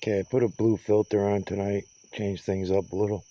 Okay, I put a blue filter on tonight. Change things up a little.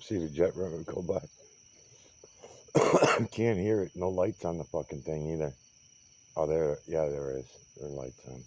See the jet rotor go by. Can't hear it. No lights on the fucking thing either. Oh, there. Yeah, there is. There are lights on.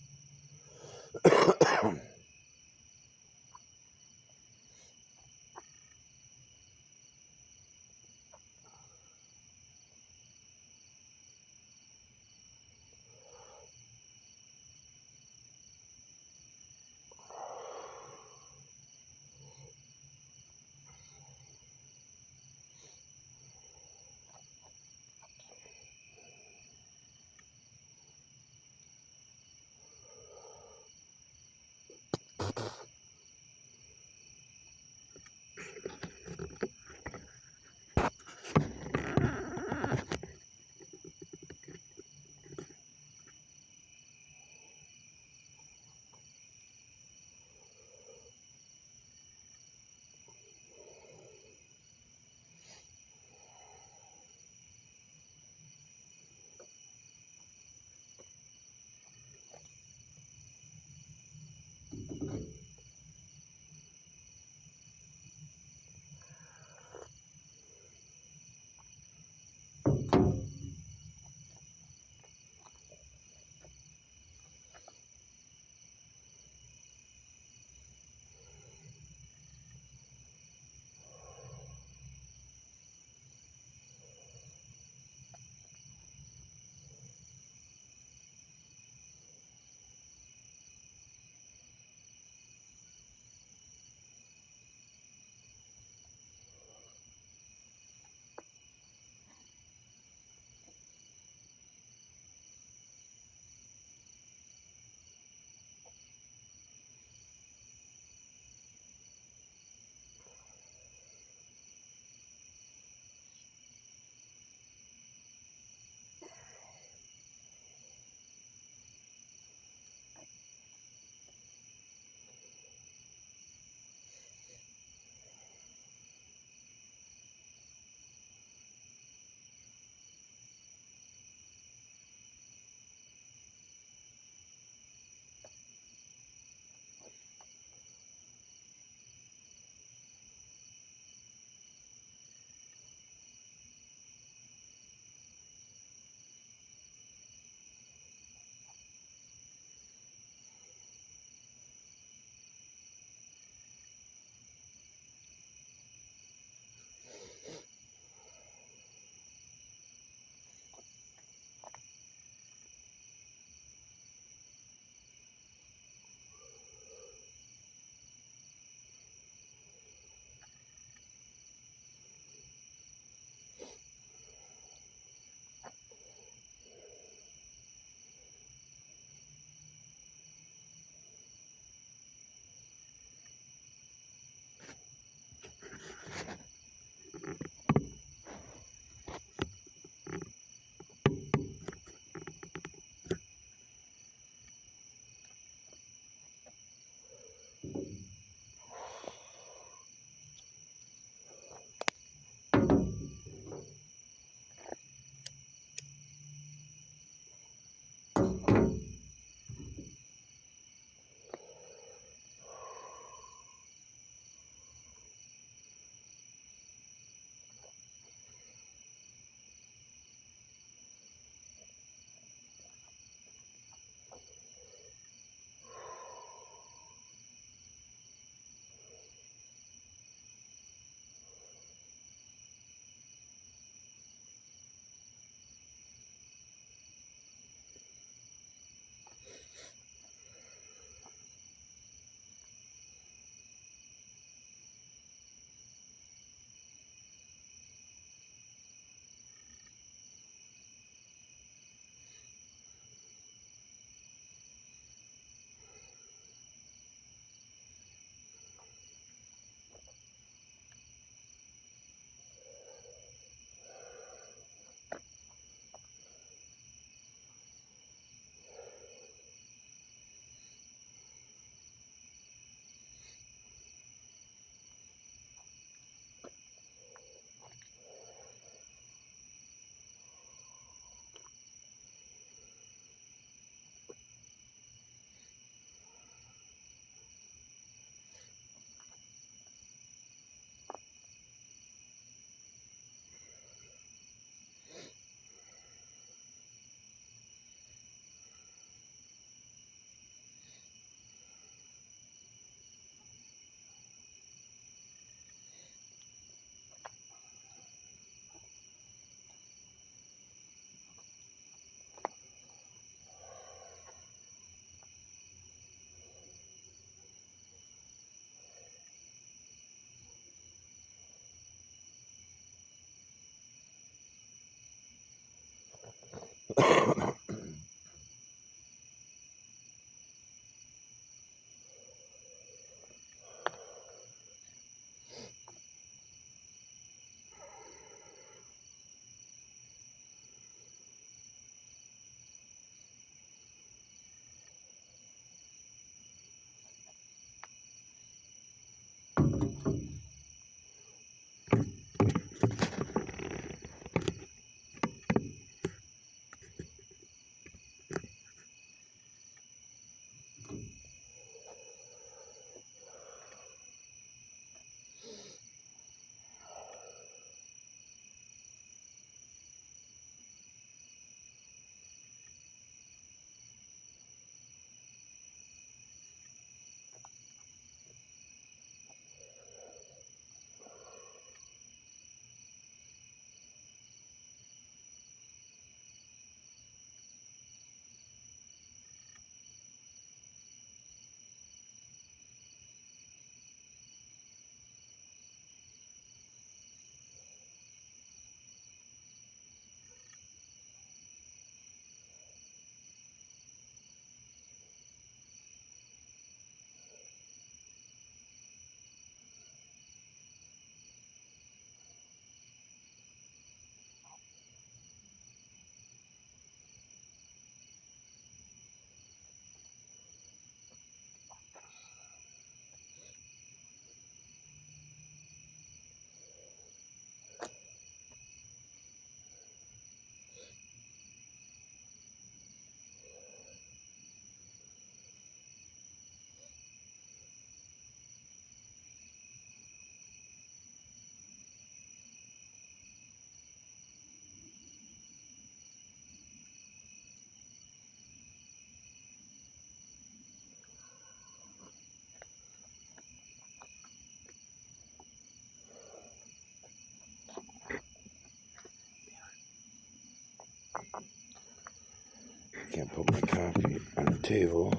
can't put my copy on the table.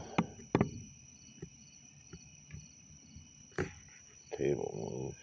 Table move.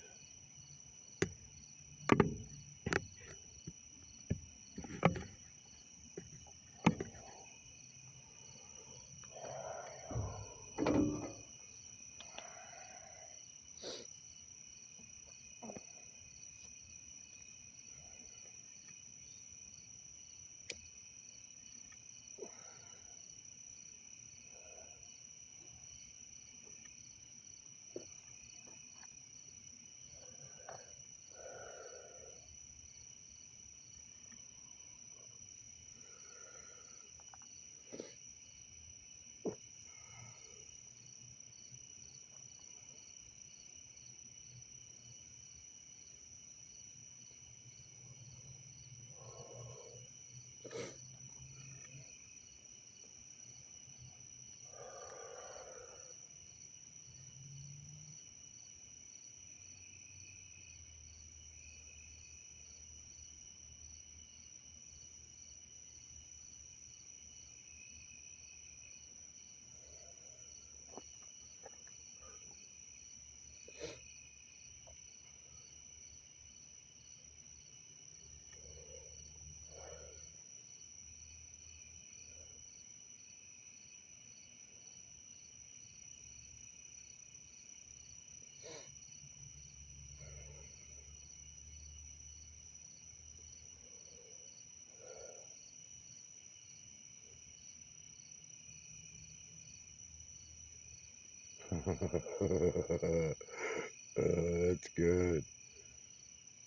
That's good.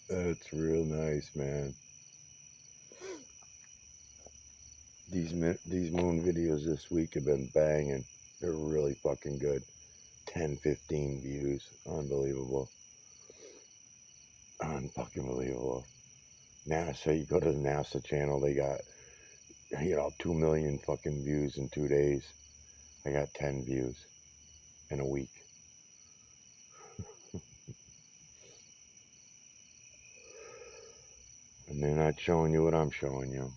That's real nice, man. These moon videos this week have been banging. They're really fucking good. 10, 15 views. Unbelievable. Unfucking believable. NASA, you go to the NASA channel, they got, 2 million fucking views in 2 days. I got 10 views in a week. And they're not showing you what I'm showing you.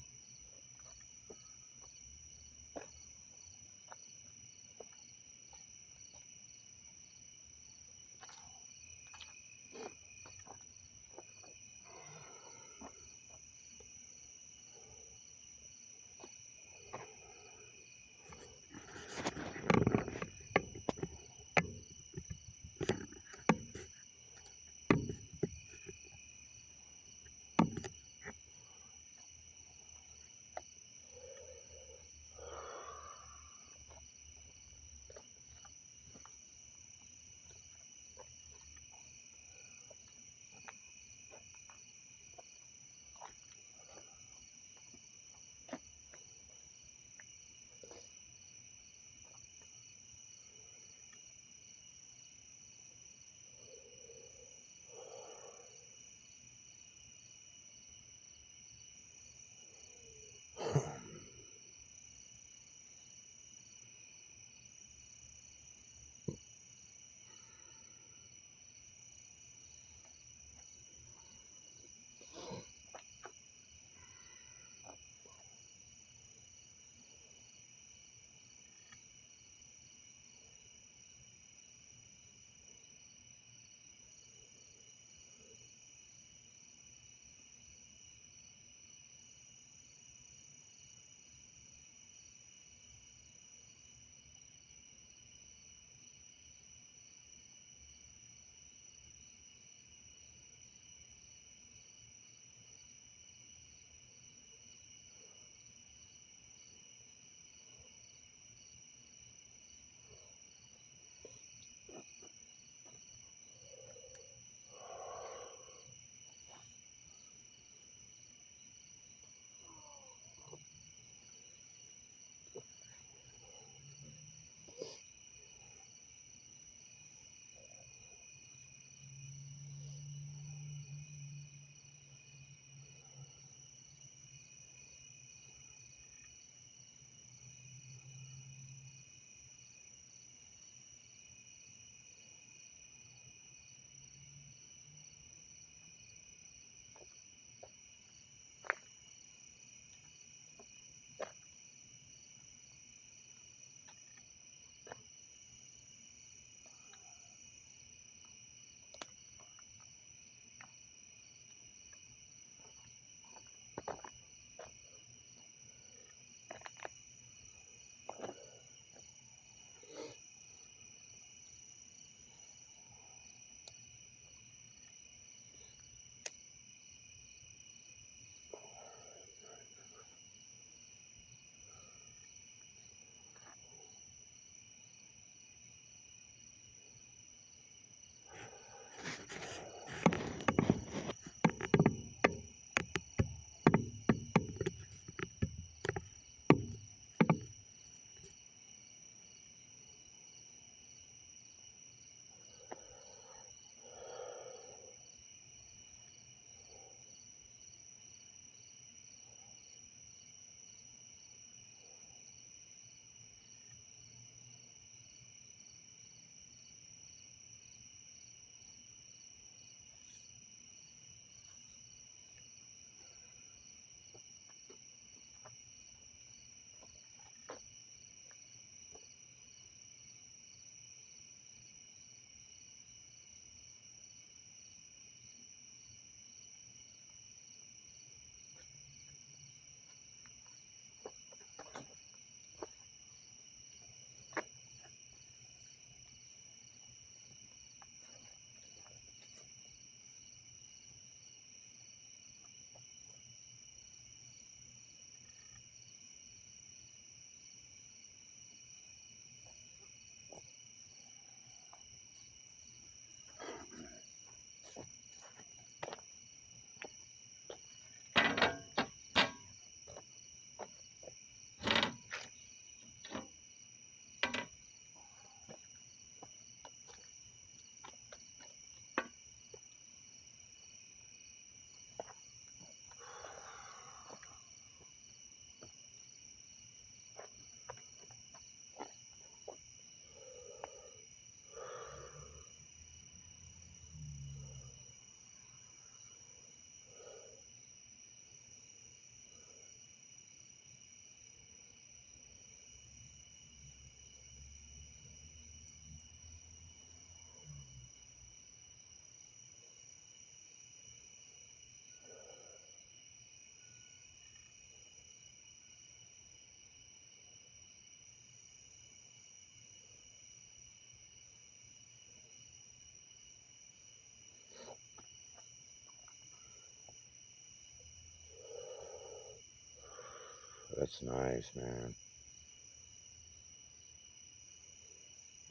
That's nice, man.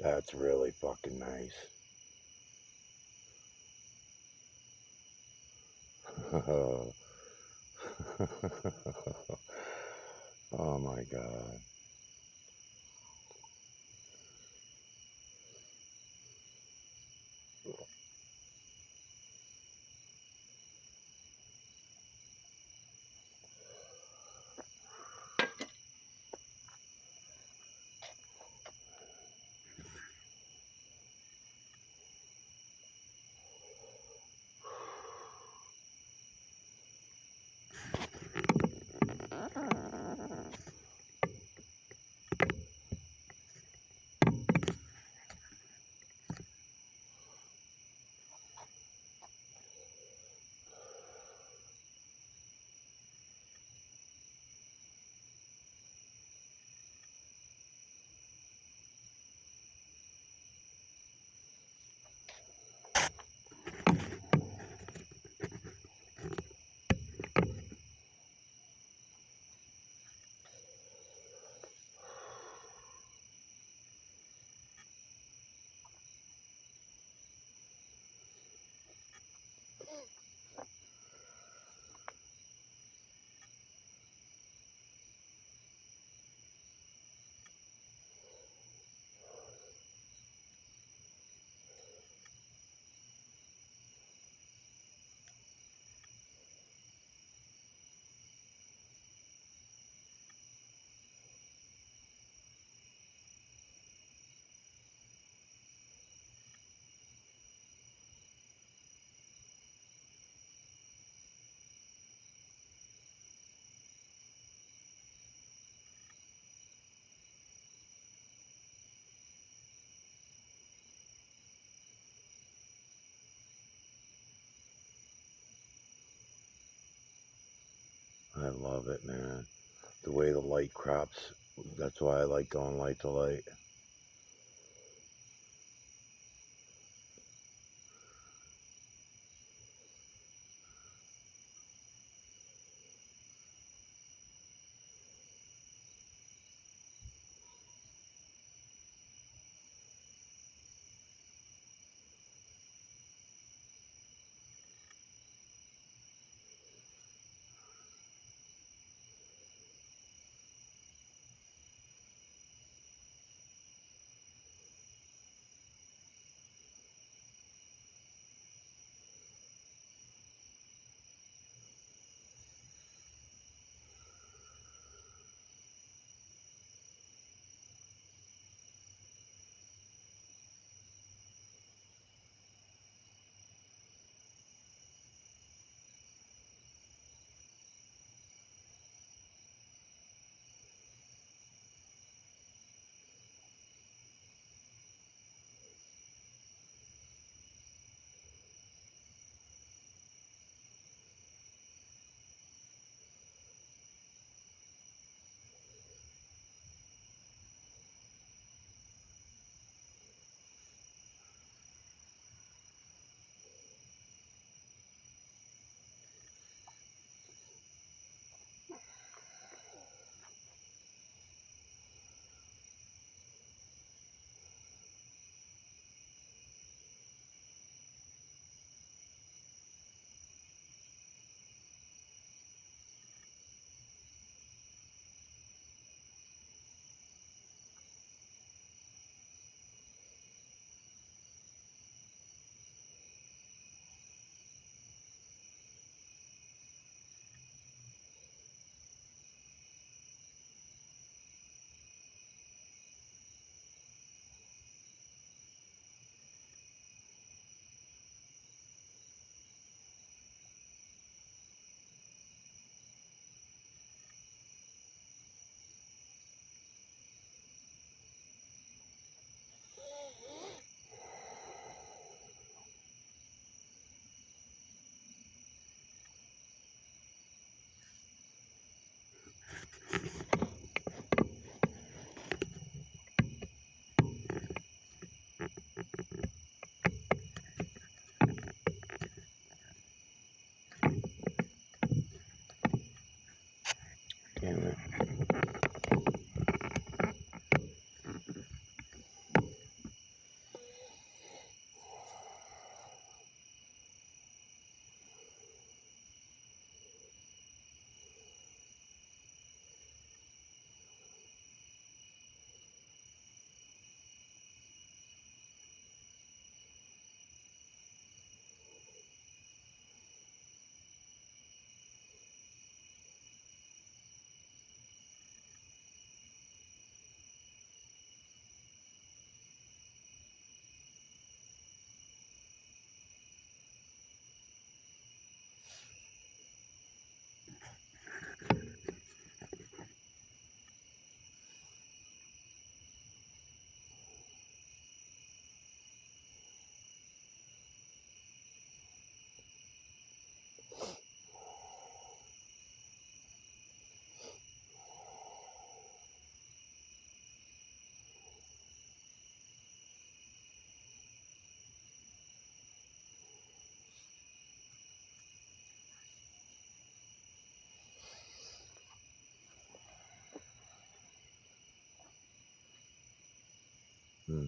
That's really fucking nice. Oh my god. I love it, man. The way the light crops. That's why I like going light to light.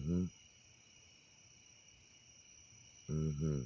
Mm-hmm. Mm-hmm.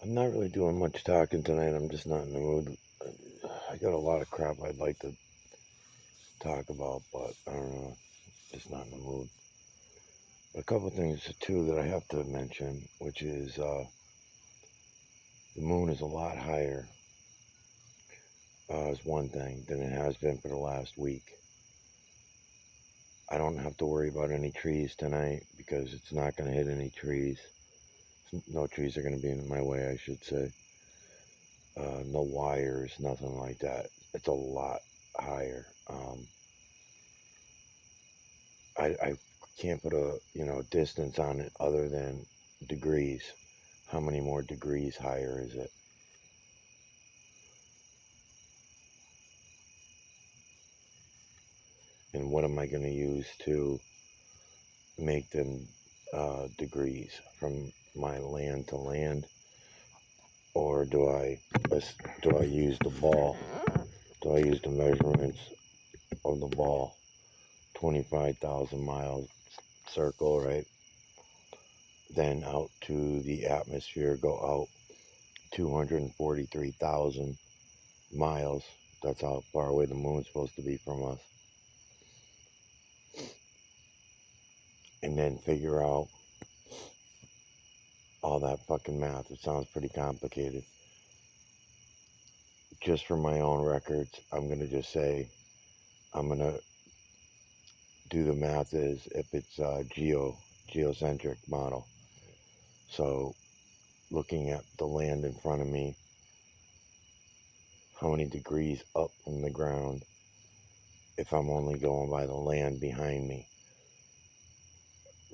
I'm not really doing much talking tonight. I'm just not in the mood. I got a lot of crap I'd like to talk about, but I don't know. Just not in the mood. A couple things too that I have to mention, which is the moon is a lot higher, is one thing, than it has been for the last week. I don't have to worry about any trees tonight because it's not going to hit any trees. No trees are going to be in my way, I should say. No wires, nothing like that. It's a lot higher. I can't put a distance on it other than degrees. How many more degrees higher is it? And what am I going to use to make them degrees from my land to land? Or do I use the ball? Do I use the measurements of the ball? 25,000 mile circle, right? Then out to the atmosphere, go out 243,000 miles. That's how far away the moon's supposed to be from us. And then figure out all that fucking math. It sounds pretty complicated. Just for my own records, I'm going to just say I'm going to do the math as if it's a geocentric model. So looking at the land in front of me, how many degrees up from the ground if I'm only going by the land behind me.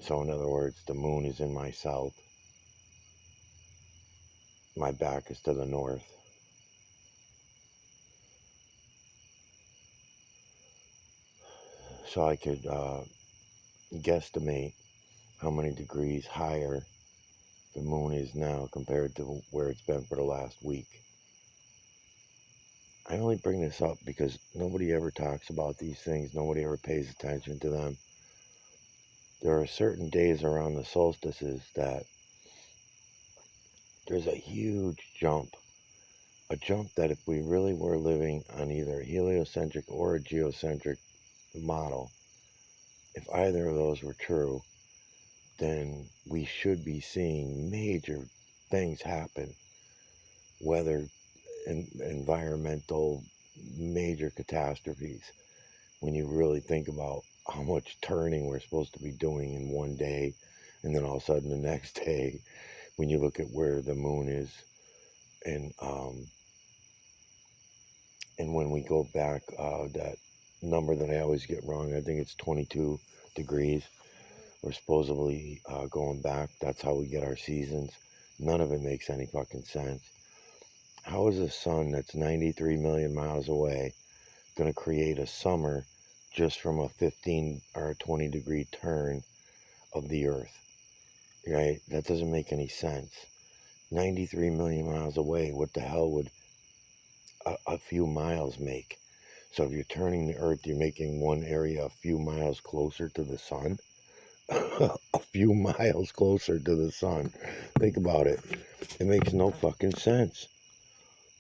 So in other words, the moon is in my south. My back is to the north. So I could guesstimate how many degrees higher the moon is now compared to where it's been for the last week. I only bring this up because nobody ever talks about these things. Nobody ever pays attention to them. There are certain days around the solstices that there's a huge jump. A jump that if we really were living on either a heliocentric or a geocentric model, if either of those were true, then we should be seeing major things happen, weather and environmental major catastrophes, when you really think about how much turning we're supposed to be doing in one day, and then all of a sudden the next day, when you look at where the moon is, and when we go back, that number that I always get wrong, I think it's 22 degrees. We're supposedly going back. That's how we get our seasons. None of it makes any fucking sense. How is a sun that's 93 million miles away going to create a summer just from a 15 or a 20 degree turn of the earth? Right? That doesn't make any sense. 93 million miles away, what the hell would a few miles make? So if you're turning the earth, you're making one area a few miles closer to the sun. A few miles closer to the sun. Think about it. It makes no fucking sense.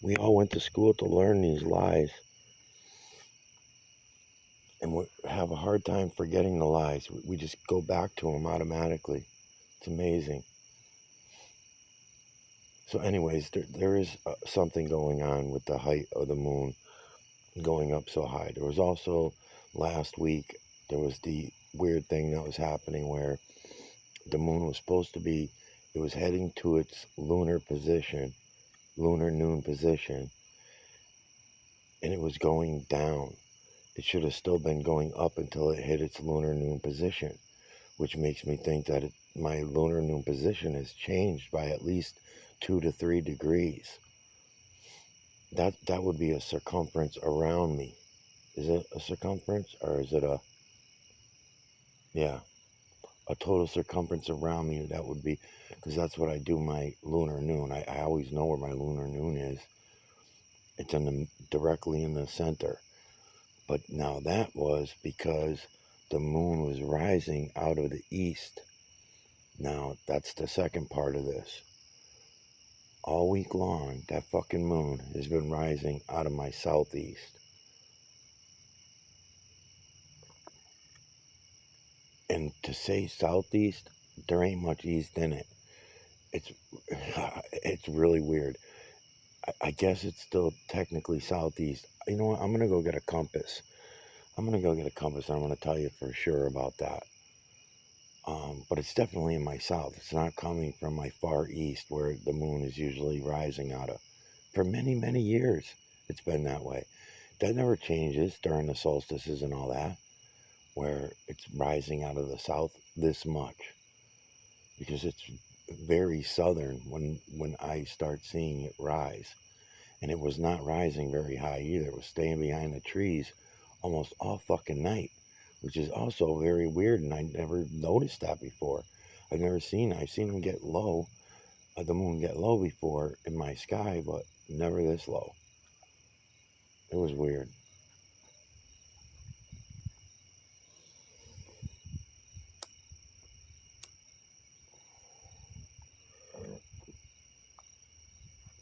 We all went to school to learn these lies. And we have a hard time forgetting the lies. We just go back to them automatically. It's amazing. So anyways, there is something going on with the height of the moon going up so high. There was also last week, there was the weird thing that was happening where the moon was supposed to be, it was heading to its lunar position, lunar noon position, and it was going down. It should have still been going up until it hit its lunar noon position, which makes me think that my lunar noon position has changed by at least 2 to 3 degrees. That would be a circumference around me. Is it a circumference or is it a total circumference around me? That would be, because that's what I do my lunar noon. I always know where my lunar noon is. It's directly in the center. But now that was because the moon was rising out of the east. Now that's the second part of this. All week long, that fucking moon has been rising out of my southeast. And to say southeast, there ain't much east in it. It's it's really weird. I guess it's still technically southeast. You know what? I'm gonna go get a compass. I'm gonna go get a compass, and I'm gonna tell you for sure about that. But it's definitely in my south. It's not coming from my far east, where the moon is usually rising out of. For many, many years, it's been that way. That never changes during the solstices and all that, where it's rising out of the south this much, because it's very southern when I start seeing it rise. And it was not rising very high either. It was staying behind the trees almost all fucking night, which is also very weird. And I never noticed that before. I've seen them get low, the moon get low before in my sky, but never this low. It was weird.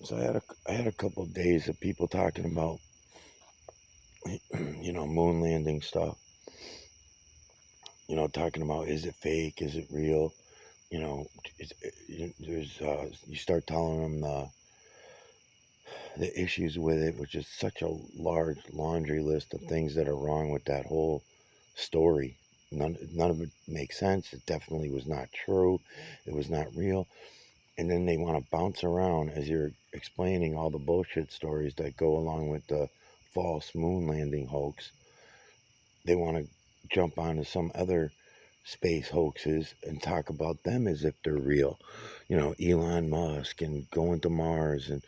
So I had a couple of days of people talking about, moon landing stuff. Talking about, is it fake? Is it real? You know, you start telling them the issues with it, which is such a large laundry list of things that are wrong with that whole story. None of it makes sense. It definitely was not true. It was not real. And then they want to bounce around as you're explaining all the bullshit stories that go along with the false moon landing hoax. They want to jump onto some other space hoaxes and talk about them as if they're real. Elon Musk and going to Mars, and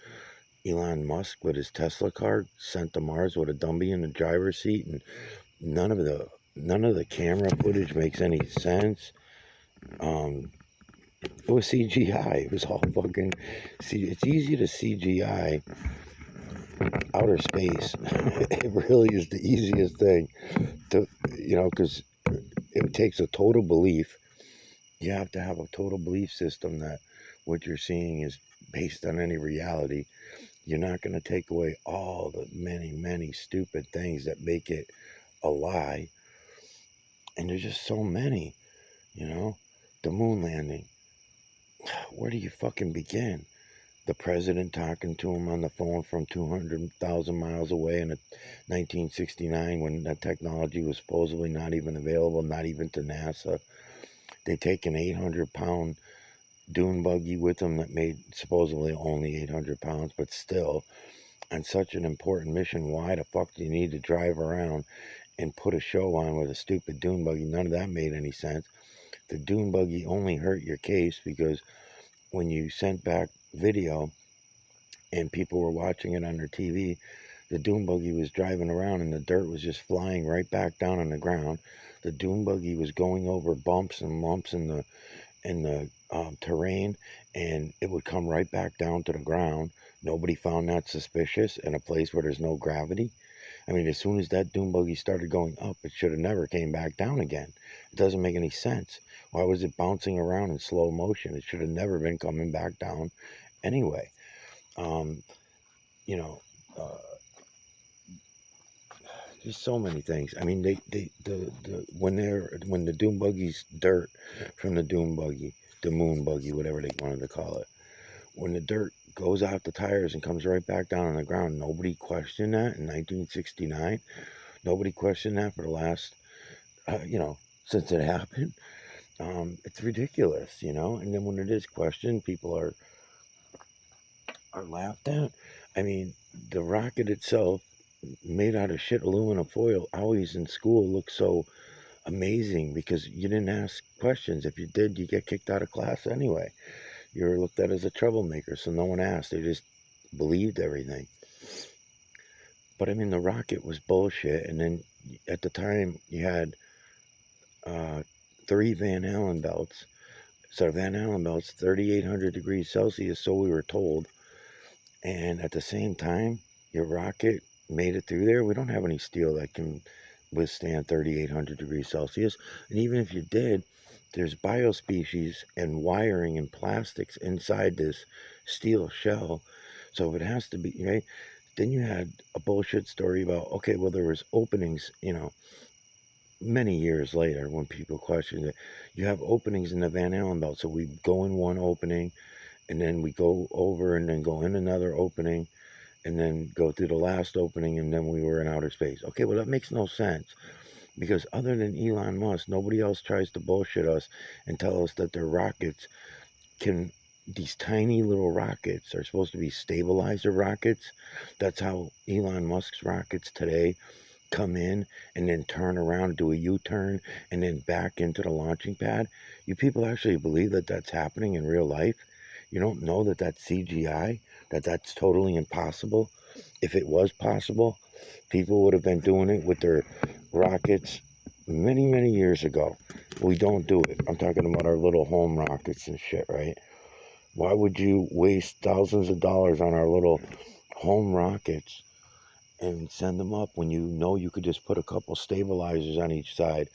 Elon Musk with his Tesla car sent to Mars with a dummy in the driver's seat, and none of the camera footage makes any sense. It was CGI. It was all fucking. See, it's easy to CGI outer space. It really is the easiest thing to, because it takes a total belief. You have to have a total belief system that what you're seeing is based on any reality. You're not going to take away all the many, many stupid things that make it a lie. And there's just so many, The moon landing. Where do you fucking begin? The president talking to him on the phone from 200,000 miles away in 1969 when that technology was supposedly not even available, not even to NASA. They take an 800-pound dune buggy with them that made supposedly only 800 pounds, but still, on such an important mission, why the fuck do you need to drive around and put a show on with a stupid dune buggy? None of that made any sense. The dune buggy only hurt your case because when you sent back video and people were watching it on their TV, the dune buggy was driving around and the dirt was just flying right back down on the ground. The dune buggy was going over bumps and lumps in the terrain, and it would come right back down to the ground. Nobody found that suspicious in a place where there's no gravity. I mean, as soon as that dune buggy started going up, it should have never came back down again. It doesn't make any sense. Why was it bouncing around in slow motion? It should have never been coming back down anyway. Um, you know, uh, just so many things. I mean, when the dune buggy's dirt from the dune buggy, the moon buggy, whatever they wanted to call it, when the dirt goes out the tires and comes right back down on the ground, nobody questioned that in 1969. Nobody questioned that for the last, since it happened. It's ridiculous, And then when it is questioned, people are laughed at. I mean, the rocket itself, made out of shit aluminum foil, always in school looked so amazing because you didn't ask questions. If you did, you get kicked out of class anyway. You were looked at as a troublemaker, so no one asked. They just believed everything. But I mean, the rocket was bullshit. And then at the time, you had 3 Van Allen belts. So Van Allen belts, 3,800 degrees Celsius, so we were told. And at the same time, your rocket made it through there. We don't have any steel that can withstand 3,800 degrees Celsius. And even if you did, there's biospecies and wiring and plastics inside this steel shell. So it has to be, right? Then you had a bullshit story about, okay, well, there was openings, many years later when people questioned it. You have openings in the Van Allen belt. So we go in one opening and then we go over and then go in another opening and then go through the last opening and then we were in outer space. Okay, well, that makes no sense because other than Elon Musk, nobody else tries to bullshit us and tell us that their rockets can, these tiny little rockets are supposed to be stabilizer rockets. That's how Elon Musk's rockets today come in and then turn around, do a U-turn, and then back into the launching pad. You people actually believe that that's happening in real life? You don't know that that's CGI, that that's totally impossible? If it was possible, people would have been doing it with their rockets many, many years ago. We don't do it. I'm talking about our little home rockets and shit, right? Why would you waste thousands of dollars on our little home rockets and send them up when you know you could just put a couple stabilizers on each side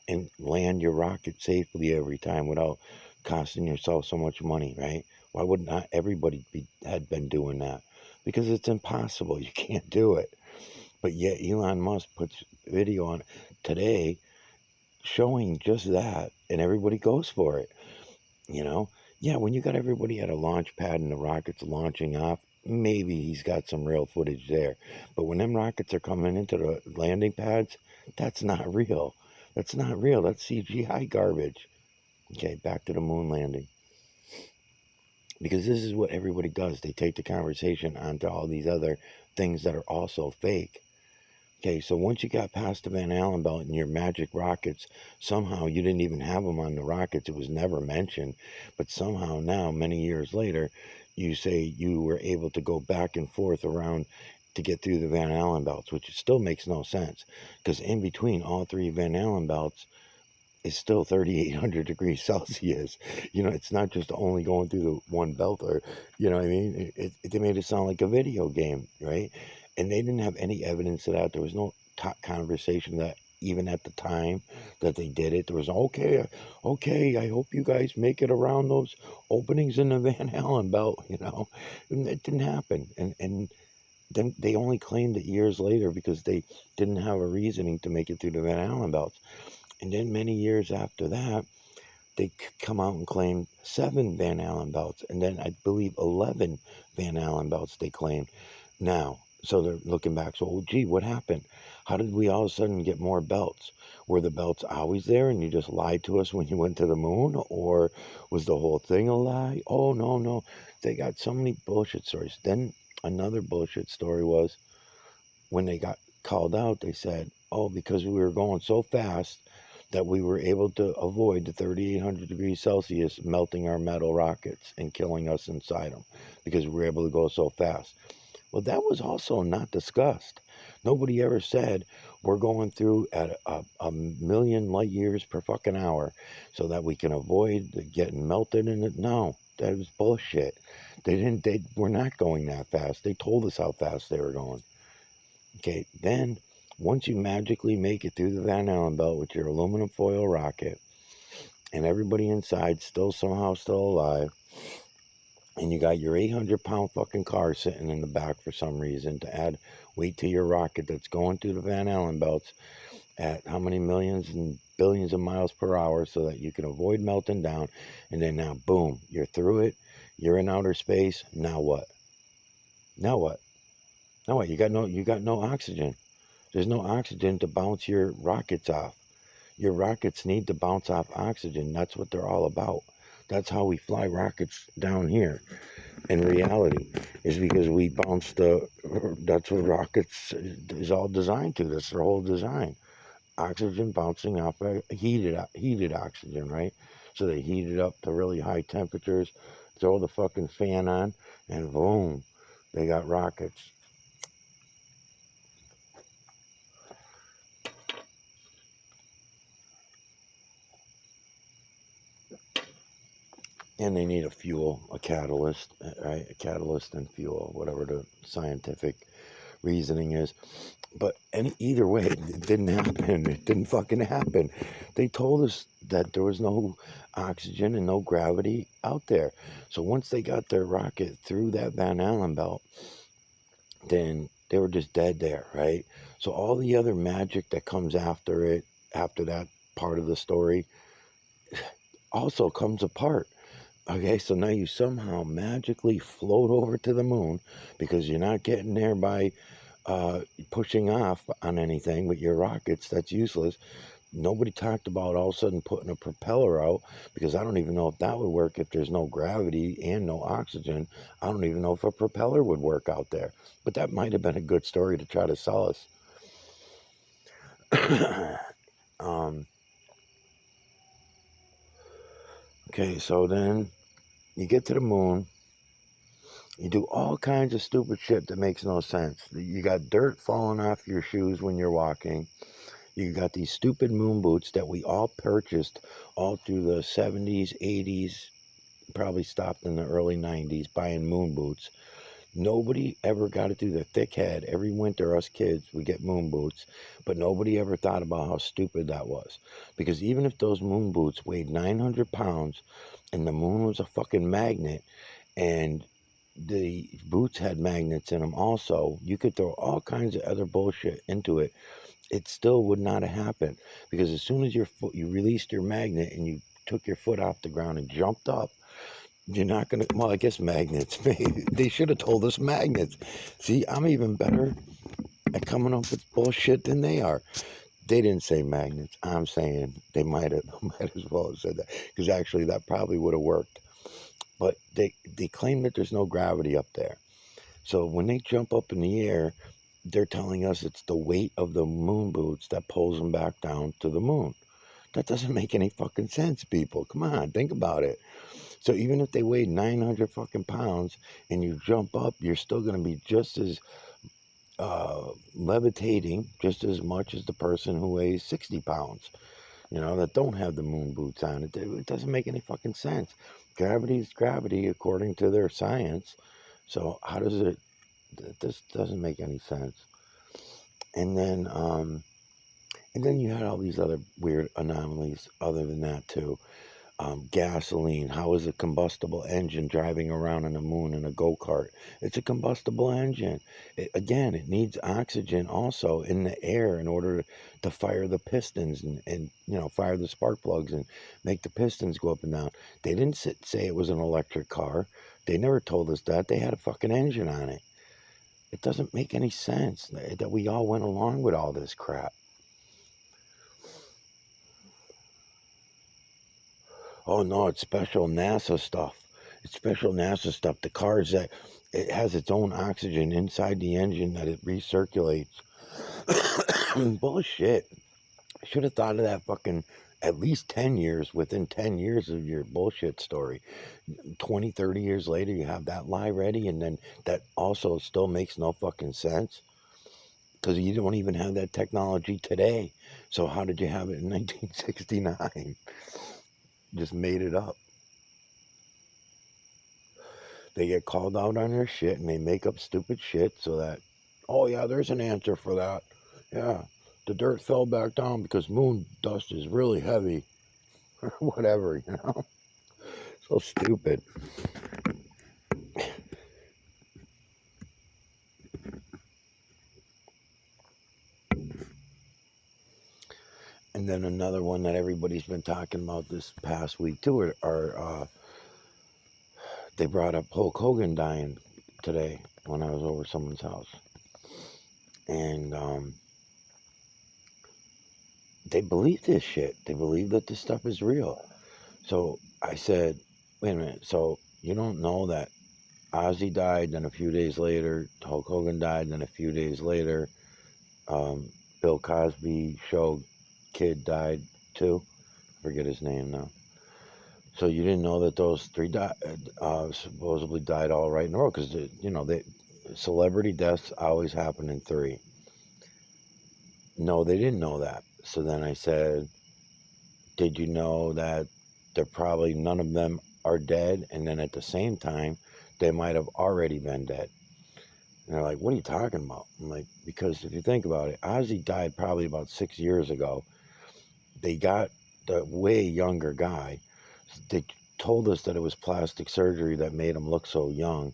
and land your rocket safely every time without costing yourself so much money, right? Why would not everybody had been doing that? Because it's impossible. You can't do it. But yet Elon Musk puts video on today showing just that, and everybody goes for it. You know, yeah, when you got everybody at a launch pad and the rockets launching off, maybe he's got some real footage there. But when them rockets are coming into the landing pads, that's not real. That's not real. That's CGI garbage. Okay, back to the moon landing. Because this is what everybody does. They take the conversation onto all these other things that are also fake. Okay, so once you got past the Van Allen belt and your magic rockets, somehow you didn't even have them on the rockets. It was never mentioned. But somehow now, many years later, you say you were able to go back and forth around to get through the Van Allen belts, which still makes no sense. Because in between all three Van Allen belts is still 3,800 degrees Celsius. It's not just only going through the one belt or, you know what I mean? They made it sound like a video game, right? And they didn't have any evidence of that. There was no conversation that even at the time that they did it, there was, okay, I hope you guys make it around those openings in the Van Allen belt, and it didn't happen. And then they only claimed it years later because they didn't have a reasoning to make it through the Van Allen belts. And then many years after that, they come out and claim 7 Van Allen belts. And then I believe 11 Van Allen belts they claimed now. So they're looking back. So, gee, what happened? How did we all of a sudden get more belts? Were the belts always there and you just lied to us when you went to the moon? Or was the whole thing a lie? Oh, no, no. They got so many bullshit stories. Then another bullshit story was when they got called out, they said, oh, because we were going so fast that we were able to avoid the 3,800 degrees Celsius melting our metal rockets and killing us inside them because we were able to go so fast. Well, that was also not discussed. Nobody ever said we're going through at a million light years per fucking hour so that we can avoid getting melted in it. No, that was bullshit. They were not going that fast. They told us how fast they were going. Okay, then once you magically make it through the Van Allen belt with your aluminum foil rocket and everybody inside still somehow still alive, and you got your 800-pound fucking car sitting in the back for some reason to add weight to your rocket that's going through the Van Allen belts at how many millions and billions of miles per hour so that you can avoid melting down, and then now boom, you're through it, you're in outer space. Now what? Now what? Now what? You got no oxygen. There's no oxygen to bounce your rockets off. Your rockets need to bounce off oxygen. That's what they're all about. That's how we fly rockets down here. In reality, is because we bounce that's what rockets is all designed to. That's their whole design. Oxygen bouncing off heated oxygen, right? So they heat it up to really high temperatures, throw the fucking fan on, and boom, they got rockets. And they need a fuel, a catalyst, right? A catalyst and fuel, whatever the scientific reasoning is. But either way, it didn't happen. It didn't fucking happen. They told us that there was no oxygen and no gravity out there. So once they got their rocket through that Van Allen belt, then they were just dead there, right? So all the other magic that comes after it, after that part of the story, also comes apart. Okay, so now you somehow magically float over to the moon because you're not getting there by pushing off on anything but your rockets. That's useless. Nobody talked about all of a sudden putting a propeller out because I don't even know if that would work if there's no gravity and no oxygen. I don't even know if a propeller would work out there. But that might have been a good story to try to sell us. Okay, so then you get to the moon. You do all kinds of stupid shit that makes no sense. You got dirt falling off your shoes when you're walking. You got these stupid moon boots that we all purchased all through the 70s, 80s, probably stopped in the early 90s buying moon boots. Nobody ever got it through their thick head. Every winter, us kids would get moon boots, but nobody ever thought about how stupid that was. Because even if those moon boots weighed 900 pounds and the moon was a fucking magnet and the boots had magnets in them also, you could throw all kinds of other bullshit into it. It still would not have happened because as soon as your foot, you released your magnet and you took your foot off the ground and jumped up, you're not going to, well, I guess magnets. They should have told us magnets. See, I'm even better at coming up with bullshit than they are. They didn't say magnets. I'm saying they might as well have said that because actually that probably would have worked. But they claim that there's no gravity up there. So when they jump up in the air, they're telling us it's the weight of the moon boots that pulls them back down to the moon. That doesn't make any fucking sense, people. Come on, think about it. So even if they weigh 900 fucking pounds and you jump up, you're still going to be just as levitating, just as much as the person who weighs 60 pounds, that don't have the moon boots on. It doesn't make any fucking sense. Gravity is gravity according to their science. So how does it, this doesn't make any sense. And then, you had all these other weird anomalies other than that too. Gasoline. How is a combustible engine driving around on the moon in a go-kart? It's a combustible engine. It needs oxygen also in the air in order to fire the pistons and fire the spark plugs and make the pistons go up and down. They didn't say it was an electric car. They never told us that. They had a fucking engine on it. It doesn't make any sense that we all went along with all this crap. Oh no, it's special NASA stuff. It's special NASA stuff. The cars that it has its own oxygen inside the engine that it recirculates. Bullshit. I should have thought of that fucking at least 10 years within 10 years of your bullshit story. 20, 30 years later, you have that lie ready, and then that also still makes no fucking sense because you don't even have that technology today. So how did you have it in 1969? Just made it up. They get called out on their shit and they make up stupid shit so that, oh yeah, there's an answer for that. Yeah, the dirt fell back down because moon dust is really heavy or whatever, So stupid. And then another one that everybody's been talking about this past week too are they brought up Hulk Hogan dying today when I was over someone's house. And they believe this shit. They believe that this stuff is real. So I said, wait a minute. So you don't know that Ozzy died, then a few days later, Hulk Hogan died, then a few days later, Bill Cosby show kid died too. I forget his name now. So you didn't know that those three supposedly died all right in a row because celebrity deaths always happen in three. No, they didn't know that. So then I said, did you know that they're probably none of them are dead? And then at the same time, they might have already been dead. And they're like, what are you talking about? I'm like, because if you think about it, Ozzy died probably about 6 years ago. They got the way younger guy. They told us that it was plastic surgery that made him look so young.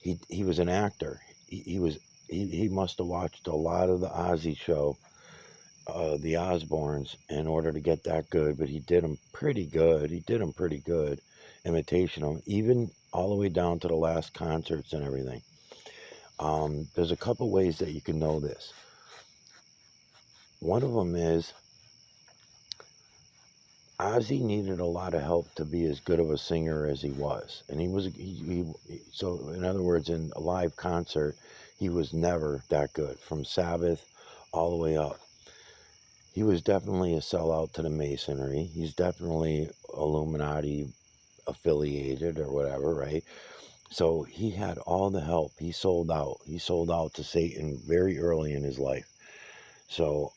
He was an actor. He must have watched a lot of the Ozzy show, the Osbournes, in order to get that good. But he did them pretty good. He did them pretty good, imitation of 'em, even all the way down to the last concerts and everything. There's a couple ways that you can know this. One of them is Ozzy needed a lot of help to be as good of a singer as he was, and so in other words, in a live concert, he was never that good. From Sabbath all the way up, he was definitely a sellout to the Masonry. He's definitely Illuminati affiliated or whatever, right? So he had all the help. He sold out. He sold out to Satan very early in his life. So,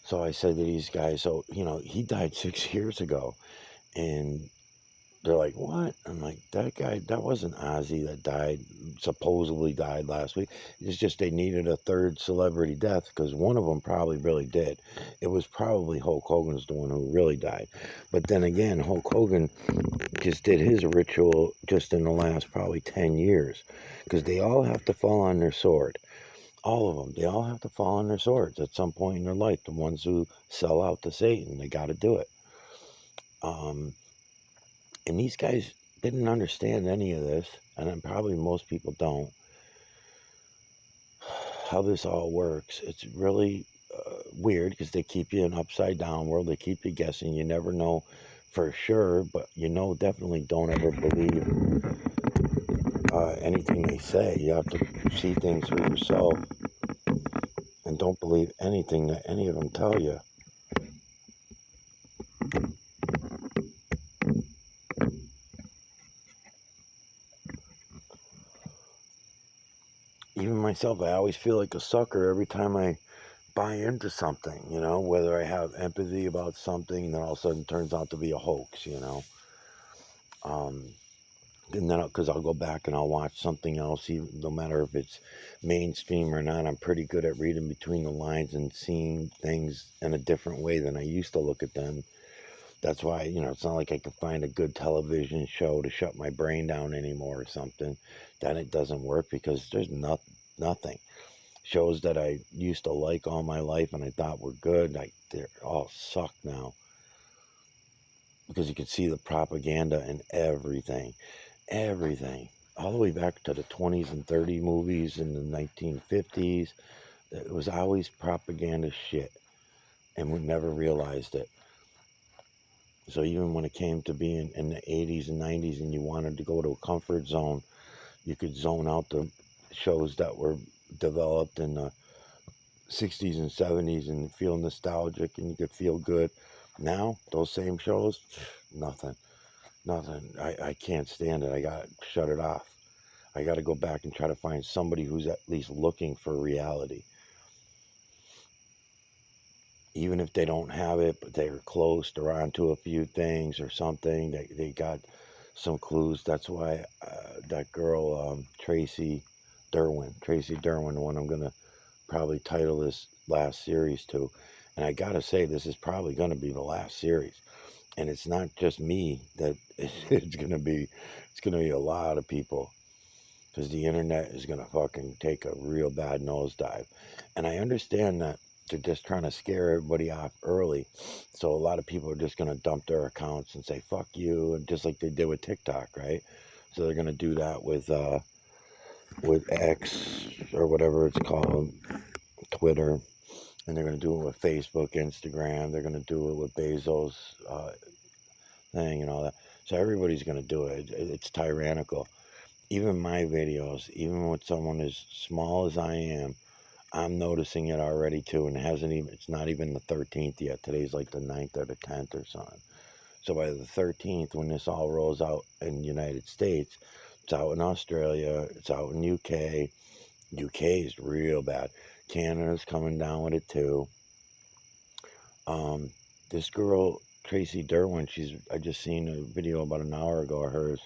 so I said to these guys, so, he died 6 years ago. And they're like, what? I'm like, that guy, that wasn't Ozzy that died, supposedly died last week. It's just they needed a third celebrity death because one of them probably really did. It was probably Hulk Hogan's the one who really died. But then again, Hulk Hogan just did his ritual just in the last probably 10 years because they all have to fall on their sword. All of them. They all have to fall on their swords at some point in their life. The ones who sell out to Satan, they got to do it. And these guys didn't understand any of this, and then probably most people don't, how this all works. It's really weird because they keep you in upside down world. They keep you guessing. You never know for sure, but definitely don't ever believe anything they say. You have to see things for yourself, and don't believe anything that any of them tell you. Even myself, I always feel like a sucker every time I buy into something, whether I have empathy about something and then all of a sudden turns out to be a hoax, and then because I'll go back and I'll watch something else, even no matter if it's mainstream or not. I'm pretty good at reading between the lines and seeing things in a different way than I used to look at them. That's why, it's not like I can find a good television show to shut my brain down anymore or something. Then it doesn't work because there's nothing. Shows that I used to like all my life and I thought were good, they're all suck now. Because you can see the propaganda in everything. Everything. All the way back to the 20s and 30s movies in the 1950s. It was always propaganda shit. And we never realized it. So even when it came to being in the 80s and 90s and you wanted to go to a comfort zone, you could zone out the shows that were developed in the 60s and 70s and feel nostalgic and you could feel good. Now, those same shows, nothing. I can't stand it. I got to shut it off. I got to go back and try to find somebody who's at least looking for reality. Even if they don't have it, but they're close, they're onto a few things or something. They got some clues. That's why that girl, Tracy Derwin, the one I'm going to probably title this last series to. And I got to say, this is probably going to be the last series. And it's not just me that it's going to be. It's going to be a lot of people. Because the internet is going to fucking take a real bad nosedive. And I understand that they're just trying to scare everybody off early. So a lot of people are just going to dump their accounts and say, fuck you. And just like they did with TikTok, right? So they're going to do that with X or whatever it's called, Twitter. And they're going to do it with Facebook, Instagram. They're going to do it with Bezos thing and all that. So everybody's going to do it. It's tyrannical. Even my videos, even with someone as small as I am, I'm noticing it already too, and it's not even the 13th yet. Today's like the 9th or the 10th or something. So by the 13th, when this all rolls out in the United States, it's out in Australia, it's out in UK. UK is real bad. Canada's coming down with it too. This girl, Tracy Derwin, I just seen a video about an hour ago of hers.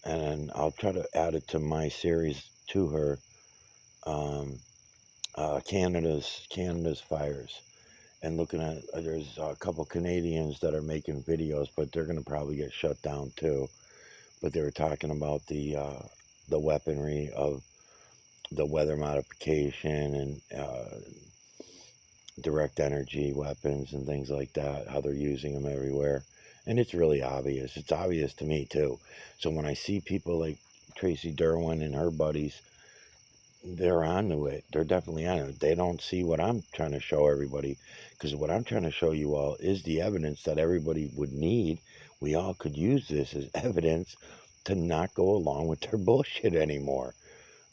And I'll try to add it to my series to her. Um, Canada's fires, and looking at there's a couple Canadians that are making videos, but they're gonna probably get shut down too. But they were talking about the weaponry of the weather modification and direct energy weapons and things like that, how they're using them everywhere. And it's really obvious. It's obvious to me too. So when I see people like Tracy Derwin and her buddies, they're onto it. They're definitely on it. They don't see what I'm trying to show everybody, because what I'm trying to show you all is the evidence that everybody would need. We all could use this as evidence to not go along with their bullshit anymore,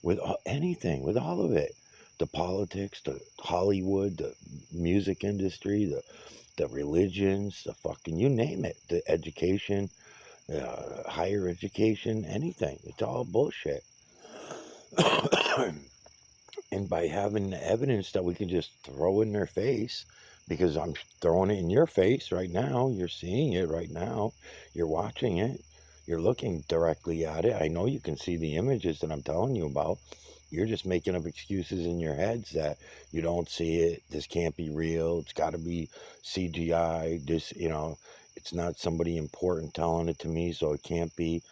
with anything, with all of it. The politics, the Hollywood, the music industry, the religions, the fucking, you name it, the education, higher education, anything. It's all bullshit. And by having the evidence that we can just throw in their face, because I'm throwing it in your face right now, you're seeing it right now, you're watching it, you're looking directly at it. I know you can see the images that I'm telling you about. You're just making up excuses in your heads that you don't see it, this can't be real, it's got to be CGI, this, it's not somebody important telling it to me, so it can't be.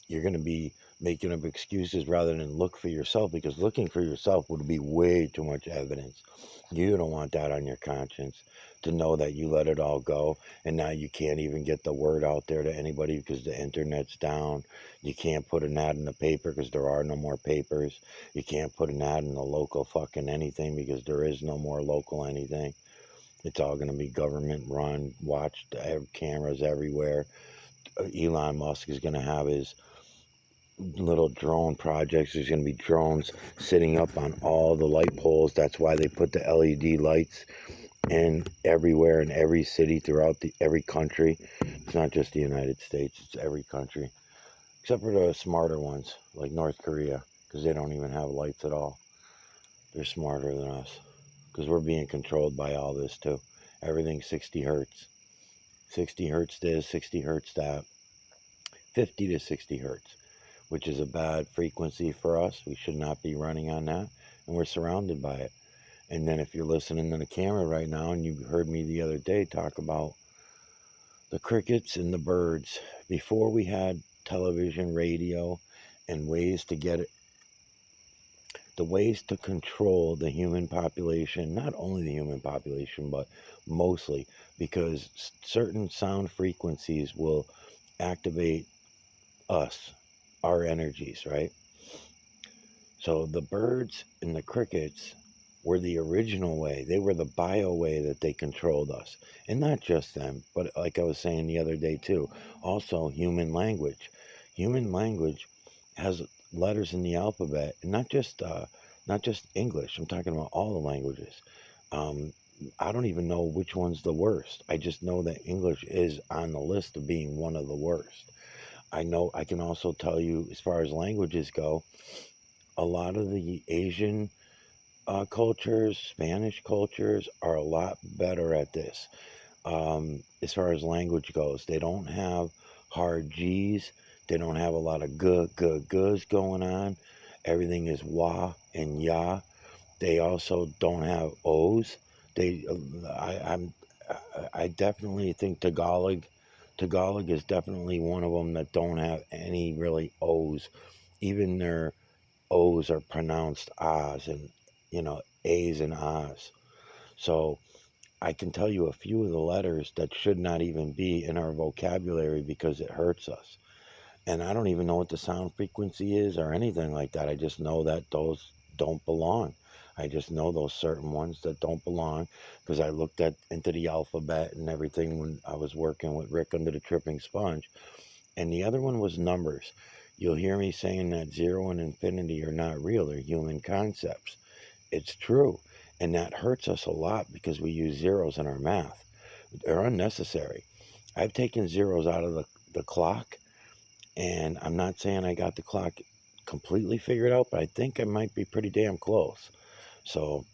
You're going to be making up excuses rather than look for yourself, because looking for yourself would be way too much evidence. You don't want that on your conscience, to know that you let it all go and now you can't even get the word out there to anybody because the internet's down. You can't put an ad in the paper because there are no more papers. You can't put an ad in the local fucking anything because there is no more local anything. It's all going to be government run, watched, cameras everywhere. Elon Musk is going to have his little drone projects. There's going to be drones sitting up on all the light poles. That's why they put the LED lights in everywhere in every city throughout every country. It's not just the United States, it's every country, except for the smarter ones like North Korea, because they don't even have lights at all. They're smarter than us, because we're being controlled by all this too. Everything's 60 hertz. 60 hertz this, 60 hertz that, 50 to 60 hertz, which is a bad frequency for us. We should not be running on that, and we're surrounded by it. And then if you're listening to the camera right now, and you heard me the other day talk about the crickets and the birds, before we had television, radio, and ways to get it, the ways to control the human population, not only the human population, but mostly, because certain sound frequencies will activate us, our energies, right? So the birds and the crickets were the original way. They were the bio way that they controlled us. And not just them, but like I was saying the other day too, also human language. Human language has letters in the alphabet, and not just English. I'm talking about all the languages. Um, I don't even know which one's the worst. I just know that English is on the list of being one of the worst. I know I can also tell you, as far as languages go, a lot of the Asian cultures, Spanish cultures are a lot better at this. As far as language goes, they don't have hard G's. They don't have a lot of goods going on. Everything is wah and ya. They also don't have O's. They, I definitely think Tagalog is definitely one of them that don't have any really O's. Even their O's are pronounced A's, and A's and A's. So I can tell you a few of the letters that should not even be in our vocabulary because it hurts us. And I don't even know what the sound frequency is or anything like that. I just know that those don't belong. I just know those certain ones that don't belong, because I looked at into the alphabet and everything when I was working with Rick under the Tripping Sponge. And the other one was numbers. You'll hear me saying that zero and infinity are not real, they're human concepts. It's true. And that hurts us a lot because we use zeros in our math. They're unnecessary. I've taken zeros out of the clock, and I'm not saying I got the clock completely figured out, but I think I might be pretty damn close. So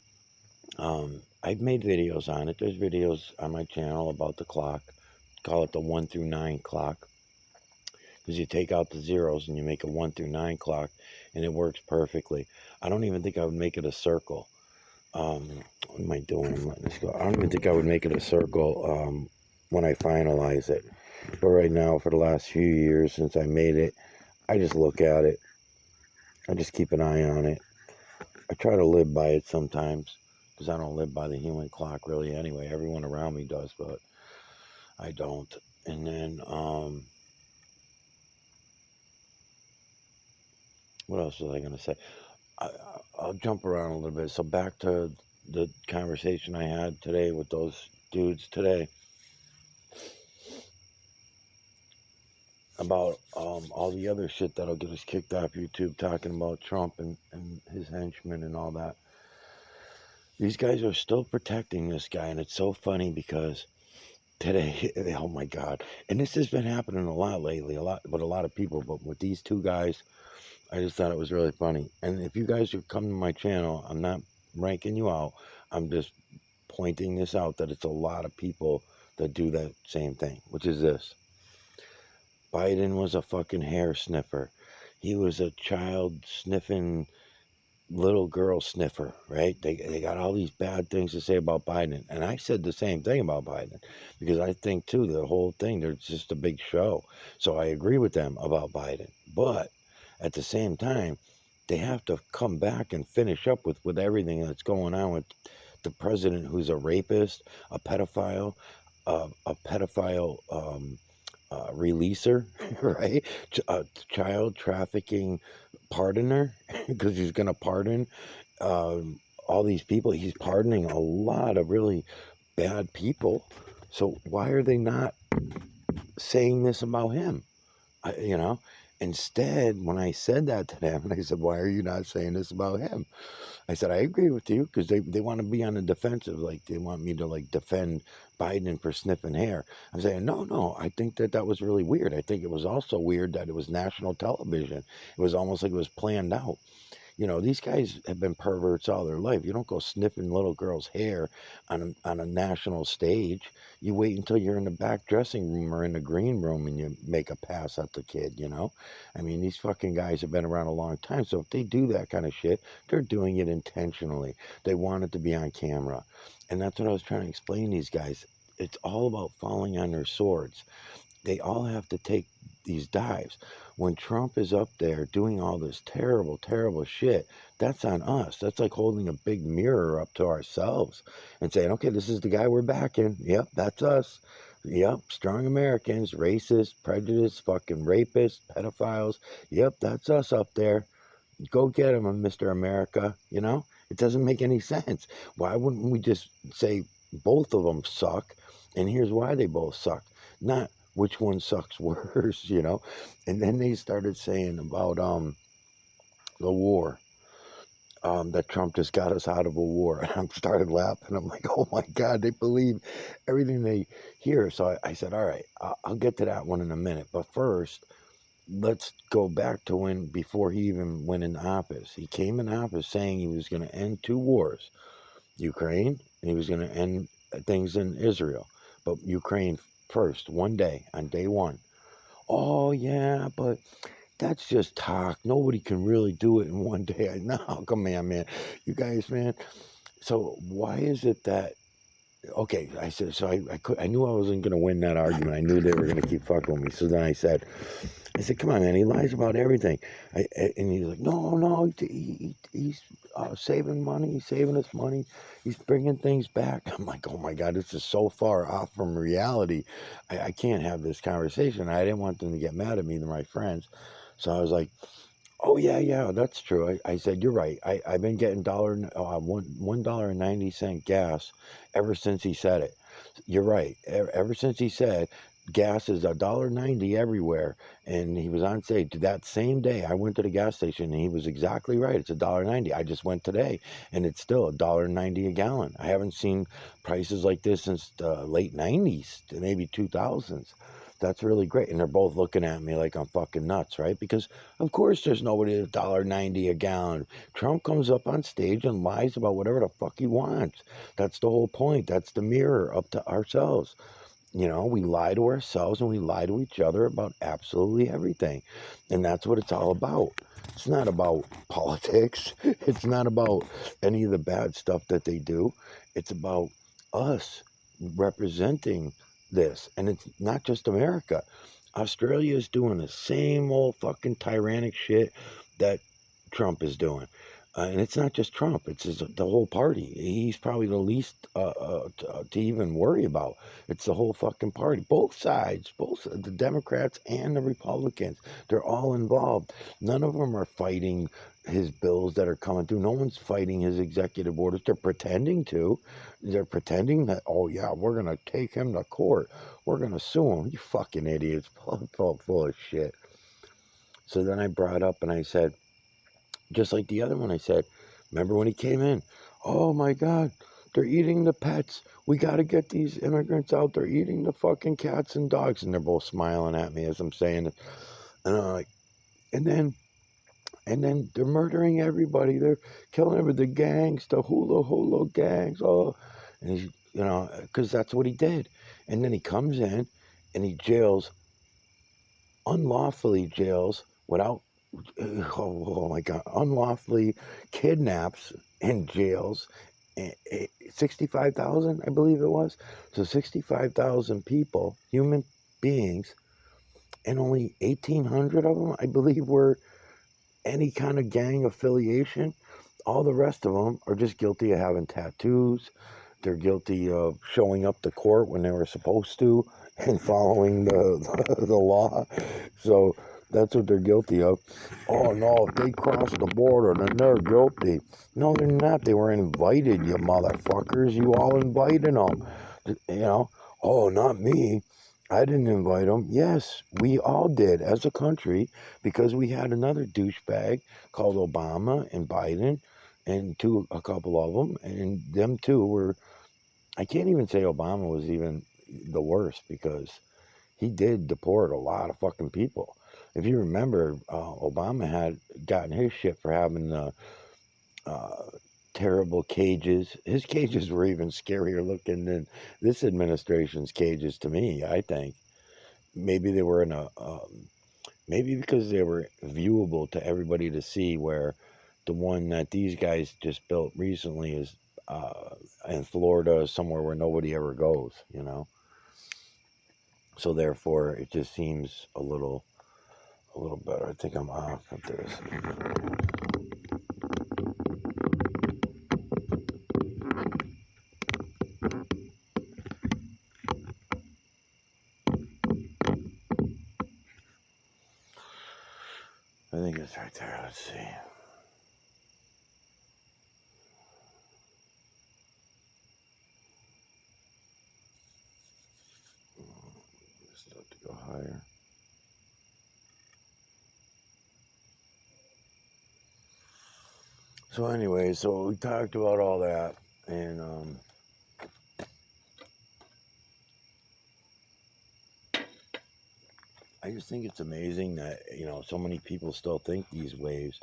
I've made videos on it. There's videos on my channel about the clock. Call it the 1 through 9 clock. because you take out the zeros and you make a 1 through 9 clock, and it works perfectly. I don't even think I would make it a circle. What am I doing? I'm letting this go. I don't even think I would make it a circle when I finalize it. But right now, for the last few years since I made it, I just look at it. I just keep an eye on it. I try to live by it sometimes because I don't live by the human clock really anyway. Everyone around me does, but I don't. And then, what else was I going to say? I'll jump around a little bit. So back to the conversation I had today with those dudes today about all the other shit that'll get us kicked off YouTube, talking about Trump and his henchmen and all that. These guys are still protecting this guy, and it's so funny because today, oh my God, and this has been happening a lot lately, with a lot of people, but with these two guys, I just thought it was really funny. And if you guys would come to my channel, I'm not ranking you out, I'm just pointing this out, that it's a lot of people that do that same thing, which is this. Biden was a fucking hair sniffer. He was a child sniffing, little girl sniffer, right? They got all these bad things to say about Biden. And I said the same thing about Biden, because I think, too, the whole thing, they're just a big show. So I agree with them about Biden. But at the same time, they have to come back and finish up with everything that's going on with the president, who's a rapist, a pedophile, releaser, right? Child trafficking pardoner, because he's going to pardon all these people. He's pardoning a lot of really bad people. So why are they not saying this about him? You know, instead, when I said that to them, and I said, why are you not saying this about him? I said, I agree with you, because they want to be on the defensive. Like, they want me to, like, defend Biden for sniffing hair. I'm saying, no, I think that was really weird. I think it was also weird that it was national television. It was almost like it was planned out. You know, these guys have been perverts all their life. You don't go sniffing little girls' hair on a national stage. You wait until you're in the back dressing room or in the green room and you make a pass at the kid, you know? I mean, these fucking guys have been around a long time. So if they do that kind of shit, they're doing it intentionally. They want it to be on camera. And that's what I was trying to explain to these guys. It's all about falling on their swords. They all have to take these dives. When Trump is up there doing all this terrible, terrible shit, that's on us. That's like holding a big mirror up to ourselves and saying, okay, this is the guy we're backing. Yep, that's us. Yep, strong Americans, racist, prejudiced, fucking rapists, pedophiles. Yep, that's us up there. Go get him, Mr. America. You know, it doesn't make any sense. Why wouldn't we just say both of them suck? And here's why they both suck. Not which one sucks worse, you know? And then they started saying about the war, that Trump just got us out of a war. And I started laughing. I'm like, oh my God, they believe everything they hear. So I said, all right, I'll get to that one in a minute. But first, let's go back to before he even went in office. He came in office saying he was going to end two wars, Ukraine, and he was going to end things in Israel. But Ukraine first, one day, on day one. Oh, yeah, but that's just talk. Nobody can really do it in one day. No, come on, man. You guys, man. So why is it that... Okay, I said, so I knew I wasn't going to win that argument. I knew they were going to keep fucking with me. So then I said, come on, man, he lies about everything. And he's like, no, he's saving money. He's saving us money. He's bringing things back. I'm like, oh my God, this is so far off from reality. I can't have this conversation. I didn't want them to get mad at me. They're my friends. So I was like, oh yeah, that's true. I said, you're right. I've been getting $1.90 gas ever since he said it. You're right. Ever since he said gas is $1.90 everywhere, and he was on stage that same day, I went to the gas station and he was exactly right. It's $1.90. I just went today and it's still $1.90 a gallon. I haven't seen prices like this since the late 90s, maybe 2000s. That's really great. And they're both looking at me like I'm fucking nuts, right? Because, of course, there's nobody at $1.90 a gallon. Trump comes up on stage and lies about whatever the fuck he wants. That's the whole point. That's the mirror up to ourselves. You know, we lie to ourselves and we lie to each other about absolutely everything. And that's what it's all about. It's not about politics. It's not about any of the bad stuff that they do. It's about us representing this. And it's not just America. Australia is doing the same old fucking tyrannic shit that Trump is doing. And it's not just Trump, it's the whole party. He's probably the least to even worry about. It's the whole fucking party. Both sides, both the Democrats and the Republicans, they're all involved. None of them are fighting his bills that are coming through. No one's fighting his executive orders. They're pretending to. They're pretending that, oh, yeah, we're going to take him to court. We're going to sue him. You fucking idiots. Full of shit. So then I brought up and I said, just like the other one, I said, remember when he came in? Oh my God, they're eating the pets. We got to get these immigrants out. They're eating the fucking cats and dogs. And they're both smiling at me as I'm saying it. And I'm like, and then they're murdering everybody. They're killing everybody. The gangs, the hula gangs. Oh, and he's, you know, because that's what he did. And then he comes in and he unlawfully jails without oh my God, unlawfully kidnaps and jails 65,000, I believe it was. So 65,000 people, human beings, and only 1,800 of them, I believe, were any kind of gang affiliation. All the rest of them are just guilty of having tattoos. They're guilty of showing up to court when they were supposed to and following the law. So that's what they're guilty of. Oh no, if they cross the border, then they're guilty. No, they're not. They were invited, you motherfuckers. You all invited them. You know, oh, not me. I didn't invite them. Yes, we all did as a country because we had another douchebag called Obama and Biden and a couple of them, and them two were. I can't even say Obama was even the worst because he did deport a lot of fucking people. If you remember, Obama had gotten his shit for having the uh, terrible cages. His cages were even scarier looking than this administration's cages to me, I think. Maybe they were in maybe because they were viewable to everybody to see, where the one that these guys just built recently is in Florida, somewhere where nobody ever goes, you know. So therefore, it just seems a little better. I think I'm off of this. I think it's right there. Let's see. Just have to go higher. So anyway, so we talked about all that, and I just think it's amazing that so many people still think these ways,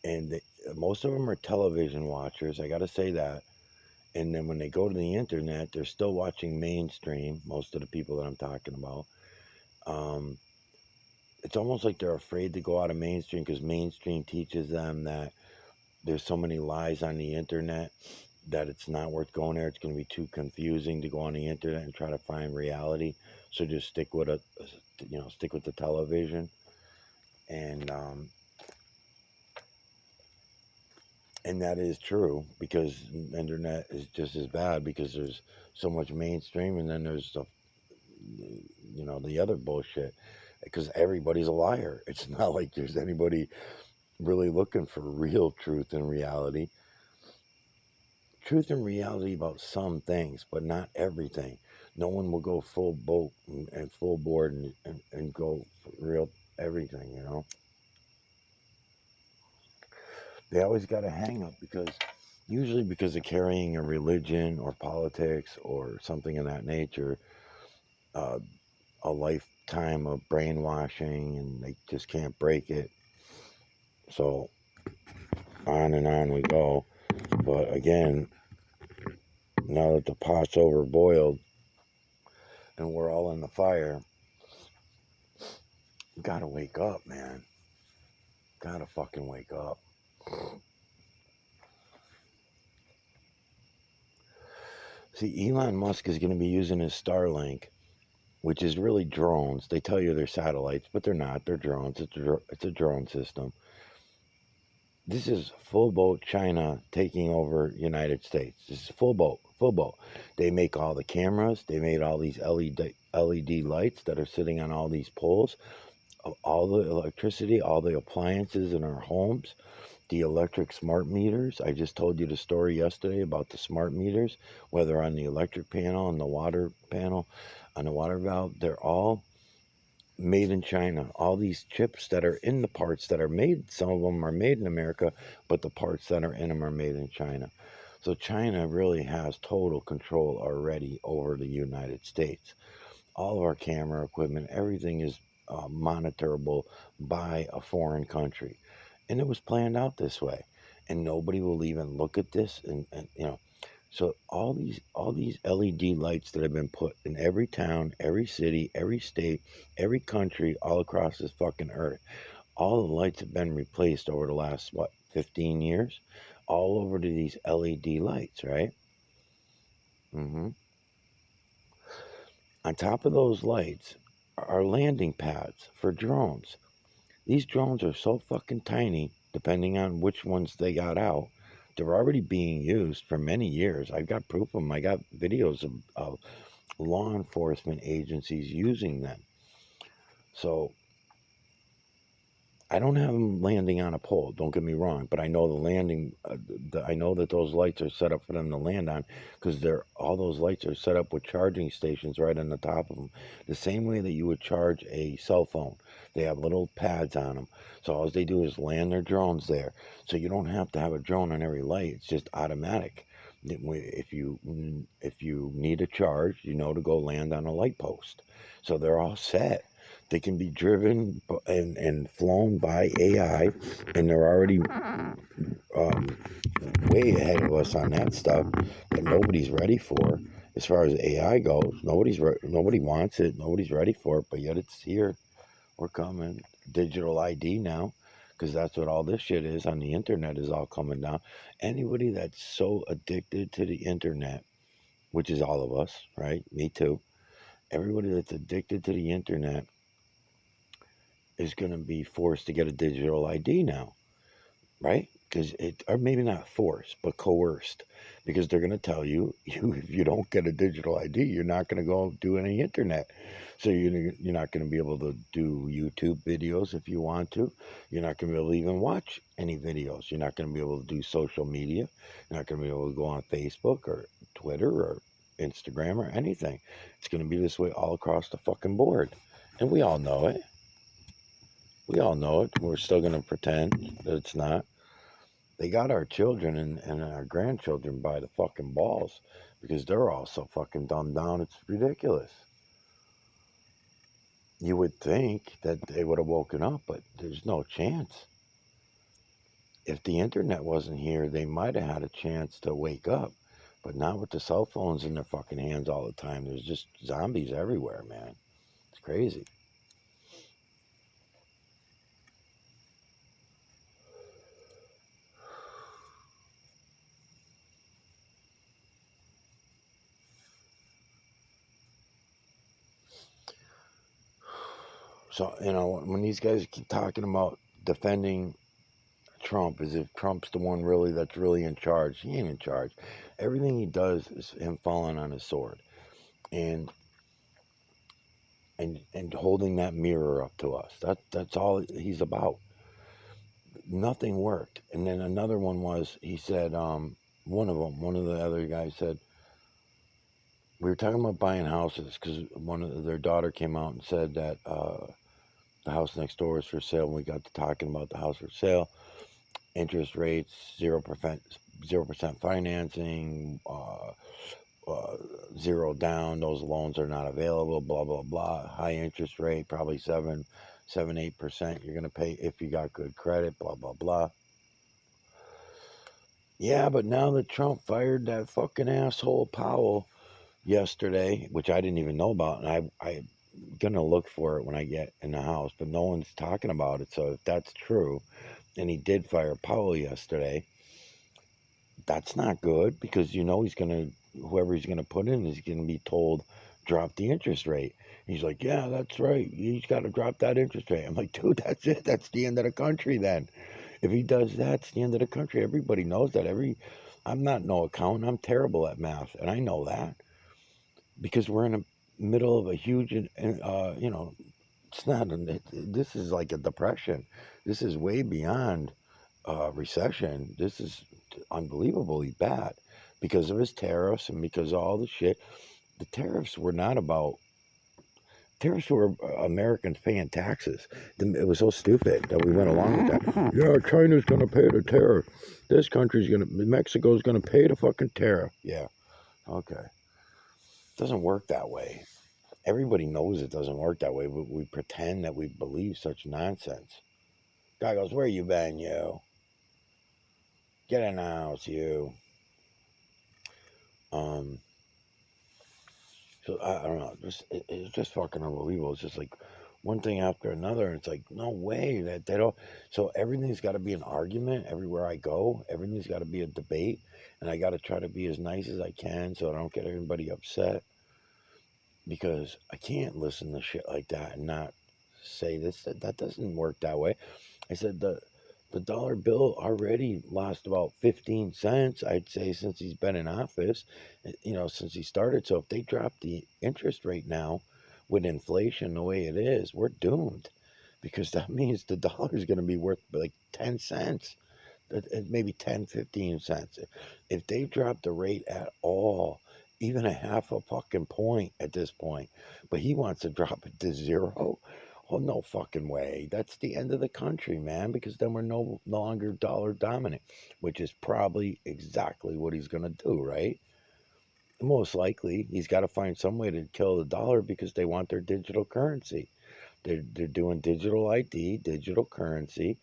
and most of them are television watchers. I got to say that. And then when they go to the internet, they're still watching mainstream. Most of the people that I'm talking about, um, it's almost like they're afraid to go out of mainstream because mainstream teaches them that there's so many lies on the internet that it's not worth going there. It's going to be too confusing to go on the internet and try to find reality. So just stick with the television, and and that is true because the internet is just as bad because there's so much mainstream, and then there's the other bullshit because everybody's a liar. It's not like there's anybody really looking for real truth and reality. Truth and reality about some things, but not everything. No one will go full boat and full board and go for real everything, They always got a hang up usually because of carrying a religion or politics or something of that nature, uh, a lifetime of brainwashing, and they just can't break it. So on and on we go. But again, now that the pot's overboiled, and we're all in the fire. You gotta wake up, man. Gotta fucking wake up. See, Elon Musk is going to be using his Starlink, which is really drones. They tell you they're satellites, but they're not. They're drones. It's a drone system. This is full boat China taking over United States. This is full boat, full boat. They make all the cameras. They made all these LED lights that are sitting on all these poles. All the electricity, all the appliances in our homes, the electric smart meters. I just told you the story yesterday about the smart meters, whether on the electric panel and the water panel, on the water valve. They're all made in China. All these chips that are in the parts that are made, some of them are made in America, but the parts that are in them are made in China. So China really has total control already over the United States. All of our camera equipment, everything is monitorable by a foreign country. And it was planned out this way. And nobody will even look at this and you know, so all these LED lights that have been put in every town, every city, every state, every country all across this fucking earth, all the lights have been replaced over the last 15 years, all over to these LED lights, right? hmm On top of those lights are landing pads for drones. These drones are so fucking tiny, depending on which ones they got out. They're already being used for many years. I've got proof of them. I got videos of law enforcement agencies using them. So I don't have them landing on a pole. Don't get me wrong, but I know the landing. I know that those lights are set up for them to land on, because they're all those lights are set up with charging stations right on the top of them, the same way that you would charge a cell phone. They have little pads on them, so all they do is land their drones there. So you don't have to have a drone on every light. It's just automatic. If you need a charge, you know to go land on a light post. So they're all set. They can be driven and flown by AI, and they're already way ahead of us on that stuff that nobody's ready for. As far as AI goes, nobody wants it, nobody's ready for it, but yet it's here. We're coming. Digital ID now, because that's what all this shit is on the internet is all coming down. Anybody that's so addicted to the internet, which is all of us, right? Me too. Everybody that's addicted to the internet is going to be forced to get a digital ID now, right? Because or maybe not forced, but coerced, because they're going to tell you, if you don't get a digital ID, you're not going to go do any internet. So you're not going to be able to do YouTube videos if you want to. You're not going to be able to even watch any videos. You're not going to be able to do social media. You're not going to be able to go on Facebook or Twitter or Instagram or anything. It's going to be this way all across the fucking board. And we all know it. We all know it. We're still going to pretend that it's not. They got our children and our grandchildren by the fucking balls, because they're all so fucking dumbed down. It's ridiculous. You would think that they would have woken up, but there's no chance. If the internet wasn't here, they might have had a chance to wake up, but not with the cell phones in their fucking hands all the time. There's just zombies everywhere, man. It's crazy. So, when these guys keep talking about defending Trump, as if Trump's the one really that's really in charge. He ain't in charge. Everything he does is him falling on his sword and and holding that mirror up to us. That's all he's about. Nothing worked. And then another one was, he said, one of the other guys said, we were talking about buying houses, because their daughter came out and said that the house next door is for sale. And we got to talking about the house for sale. Interest rates, 0% financing, 0 down. Those loans are not available. Blah blah blah. High interest rate, probably 8%. You're gonna pay if you got good credit. Blah blah blah. Yeah, but now that Trump fired that fucking asshole Powell, yesterday, which I didn't even know about, and I'm gonna look for it when I get in the house, but no one's talking about it. So if that's true, and he did fire Powell yesterday, that's not good because he's gonna whoever he's gonna put in is gonna be told drop the interest rate. He's like, yeah, that's right. He's got to drop that interest rate. I'm like, dude, that's it. That's the end of the country then. If he does that, it's the end of the country. Everybody knows that. I'm not no accountant. I'm terrible at math, and I know that because we're in the middle of a huge, it's not. This is like a depression. This is way beyond recession. This is unbelievably bad because of his tariffs and because of all the shit. The tariffs were not about tariffs were Americans paying taxes. It was so stupid that we went along with that. Yeah, China's going to pay the tariff. This country's going to, Mexico's going to pay the fucking tariff. Yeah, okay. It doesn't work that way. Everybody knows it doesn't work that way, but we pretend that we believe such nonsense. Guy goes, where you been, you? Get in the house, you. Um, So I don't know. It's just fucking unbelievable. It's just like one thing after another. And it's like no way that they don't. So everything's got to be an argument everywhere I go. Everything's got to be a debate, and I got to try to be as nice as I can so I don't get everybody upset. Because I can't listen to shit like that and not say this. That doesn't work that way. I said the dollar bill already lost about 15 cents, I'd say, since he's been in office, since he started. So if they drop the interest rate now with inflation the way it is, we're doomed because that means the dollar is going to be worth like 10 cents, maybe 10, 15 cents. If they drop the rate at all, even a half a fucking point at this point, but he wants to drop it to zero. Oh, no fucking way. That's the end of the country, man, because then we're no longer dollar dominant, which is probably exactly what he's going to do, right? Most likely, he's got to find some way to kill the dollar because they want their digital currency. They're doing digital ID, digital currency,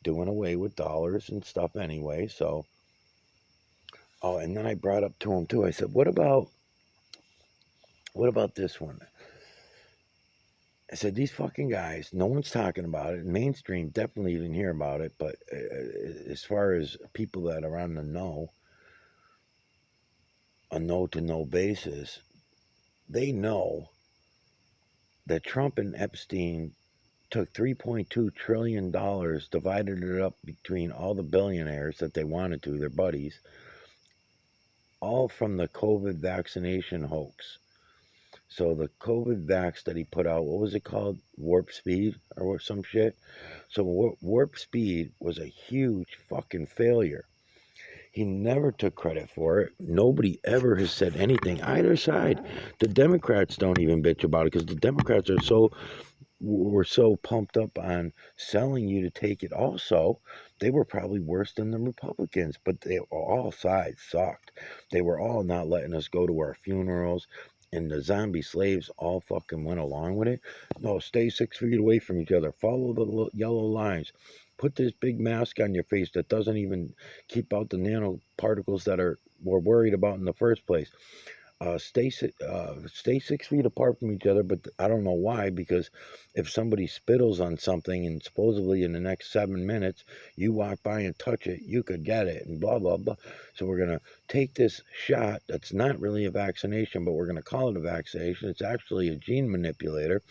doing away with dollars and stuff anyway. So, oh, and then I brought up to him too. I said, what about this one? I said, these fucking guys, no one's talking about it. Mainstream definitely didn't hear about it, but as far as people that are on the know, a no to no basis, they know that Trump and Epstein took $3.2 trillion, divided it up between all the billionaires that they wanted to, their buddies, all from the COVID vaccination hoax. So the COVID vax that he put out, what was it called? Warp Speed or some shit? So Warp Speed was a huge fucking failure. He never took credit for it. Nobody ever has said anything. Either side. The Democrats don't even bitch about it because the Democrats were so pumped up on selling you to take it also. They were probably worse than the Republicans, but all sides sucked. They were all not letting us go to our funerals. And the zombie slaves all fucking went along with it. No, stay 6 feet away from each other. Follow the yellow lines. Put this big mask on your face that doesn't even keep out the nanoparticles that we're worried about in the first place. Stay 6 feet apart from each other, but I don't know why, because if somebody spittles on something and supposedly in the next 7 minutes you walk by and touch it, you could get it and blah, blah, blah. So we're going to take this shot that's not really a vaccination, but we're going to call it a vaccination. It's actually a gene manipulator.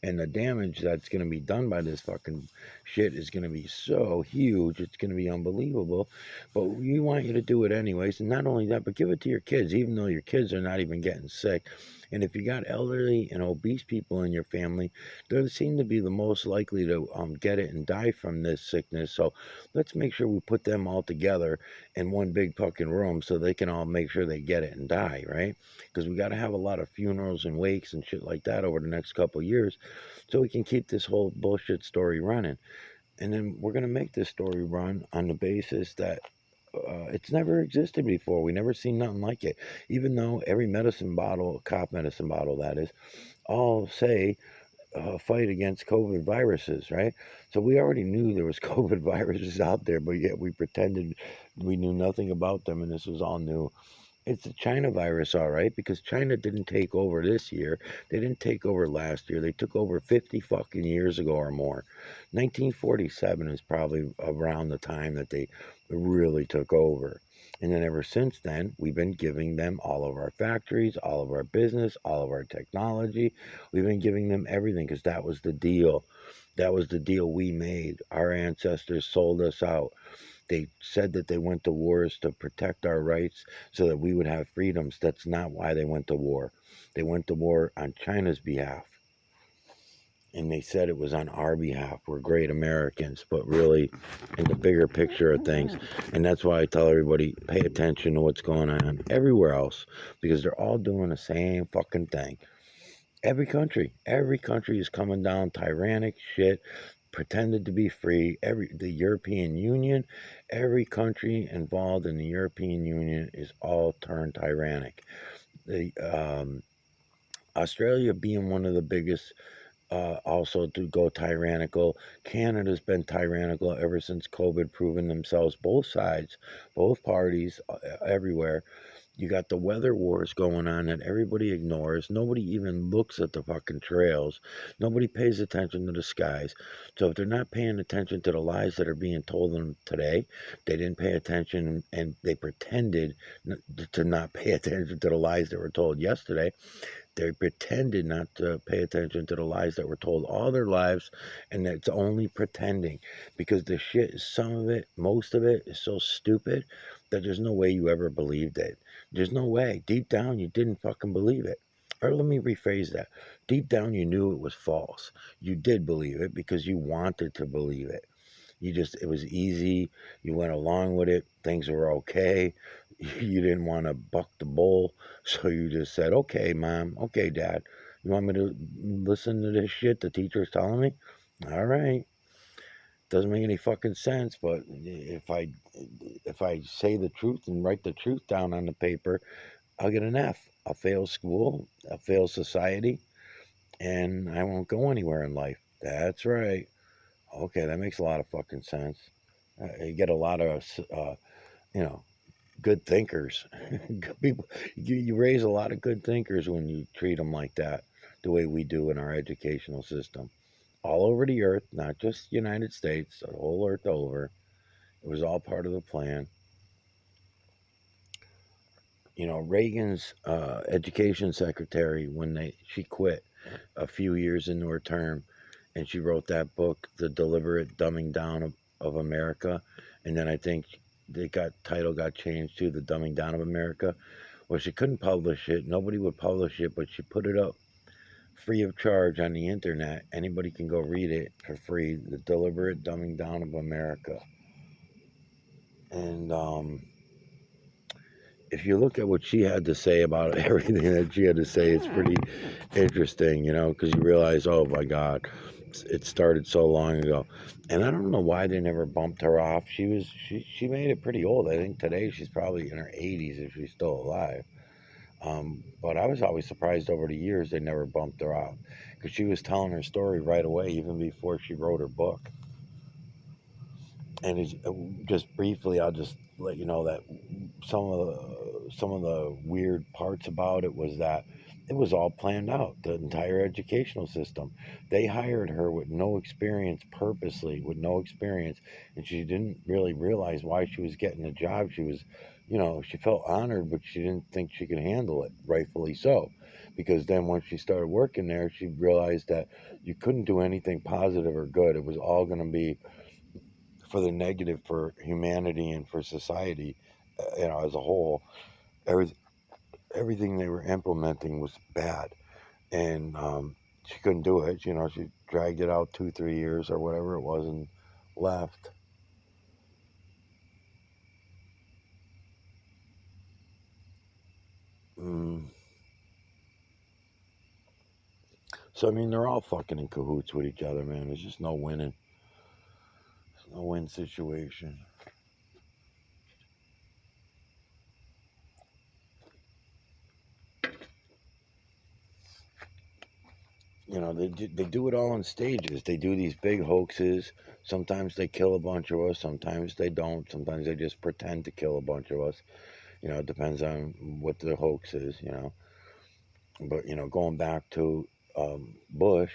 And the damage that's going to be done by this fucking shit is going to be so huge. It's going to be unbelievable. But we want you to do it anyways. And not only that, but give it to your kids, even though your kids are not even getting sick. And if you got elderly and obese people in your family, they seem to be the most likely to get it and die from this sickness. So let's make sure we put them all together in one big fucking room so they can all make sure they get it and die, right? Because we got to have a lot of funerals and wakes and shit like that over the next couple of years so we can keep this whole bullshit story running. And then we're going to make this story run on the basis that it's never existed before. We never seen nothing like it. Even though every medicine bottle, cop medicine bottle that is, all say fight against COVID viruses, right? So we already knew there was COVID viruses out there, but yet we pretended we knew nothing about them, and this was all new. It's a China virus, all right, because China didn't take over this year. They didn't take over last year. They took over 50 fucking years ago or more. 1947 is probably around the time that they really took over. And then ever since then, we've been giving them all of our factories, all of our business, all of our technology. We've been giving them everything because that was the deal. That was the deal we made. Our ancestors sold us out. They said that they went to wars to protect our rights so that we would have freedoms. That's not why they went to war. They went to war on China's behalf. And they said it was on our behalf. We're great Americans, but really, in the bigger picture of things. And that's why I tell everybody pay attention to what's going on everywhere else because they're all doing the same fucking thing. Every country is coming down tyrannic shit, pretended to be free. The European Union, every country involved in the European Union is all turned tyrannic. The Australia being one of the biggest, also to go tyrannical. Canada's been tyrannical ever since COVID, proven themselves. Both sides, both parties, everywhere. You got the weather wars going on that everybody ignores. Nobody even looks at the fucking trails. Nobody pays attention to the skies. So if they're not paying attention to the lies that are being told them today, they didn't pay attention and they pretended to not pay attention to the lies that were told yesterday. They pretended not to pay attention to the lies that were told all their lives, and it's only pretending because the shit, some of it, most of it, is so stupid that there's no way you ever believed it. There's no way. Deep down, you didn't fucking believe it. Or let me rephrase that. Deep down, you knew it was false. You did believe it because you wanted to believe it. It was easy. You went along with it. Things were okay. You didn't want to buck the bull. So you just said, okay, mom. Okay, dad. You want me to listen to this shit the teacher's telling me? All right. Doesn't make any fucking sense, but if I say the truth and write the truth down on the paper, I'll get an F. I'll fail school, I'll fail society, and I won't go anywhere in life. That's right. Okay, that makes a lot of fucking sense. You get a lot of, you know, good thinkers. Good people. You raise a lot of good thinkers when you treat them like that, the way we do in our educational system. All over the earth, not just United States, the whole earth over. It was all part of the plan. Reagan's education secretary, when she quit a few years into her term, and she wrote that book, The Deliberate Dumbing Down of America, and then I think the title got changed to The Dumbing Down of America. Well, she couldn't publish it. Nobody would publish it, but she put it up free of charge on the internet. Anybody can go read it for free. The Deliberate Dumbing Down of America. And if you look at what she had to say about everything that she had to say, it's pretty interesting, because you realize, oh my God, it started so long ago. And I don't know why they never bumped her off. She made it pretty old. I think today she's probably in her 80s if she's still alive. But I was always surprised over the years they never bumped her off because she was telling her story right away, even before she wrote her book. And just briefly, I'll just let you know that some of the weird parts about it was that it was all planned out. The entire educational system. They hired her with no experience, purposely with no experience, and she didn't really realize why she was getting the job. She felt honored, but she didn't think she could handle it. Rightfully so, because then once she started working there, she realized that you couldn't do anything positive or good. It was all going to be for the negative for humanity and for society, as a whole. Every, Everything they were implementing was bad, and she couldn't do it. She dragged it out 2, 3 years or whatever it was and left. Mm. So I mean, they're all fucking in cahoots with each other, man. There's just no winning. There's no win situation. They do it all in stages. They do these big hoaxes. Sometimes they kill a bunch of us. Sometimes they don't. Sometimes they just pretend to kill a bunch of us. It depends on what the hoax is, But, going back to Bush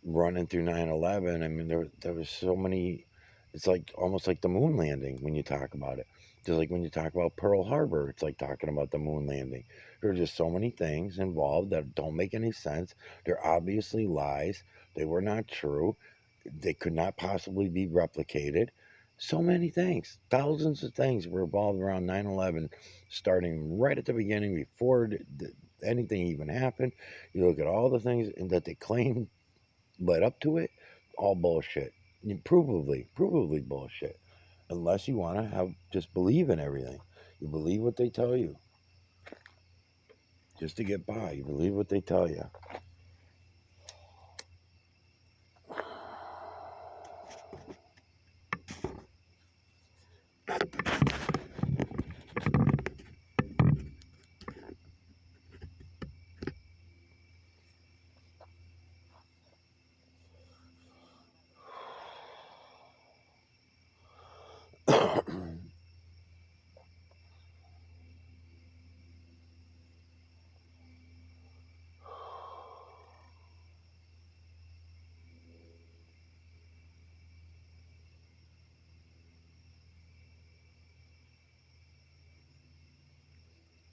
running through 9/11, I mean, there was so many. It's like almost like the moon landing when you talk about it. Just like when you talk about Pearl Harbor, it's like talking about the moon landing. There are just so many things involved that don't make any sense. They're obviously lies. They were not true. They could not possibly be replicated. So many things, thousands of things were involved around 9/11, starting right at the beginning before anything even happened. You look at all the things that they claim led up to it, all bullshit. Provably bullshit. Unless you want to have just believe in everything. You believe what they tell you just to get by. You believe what they tell you.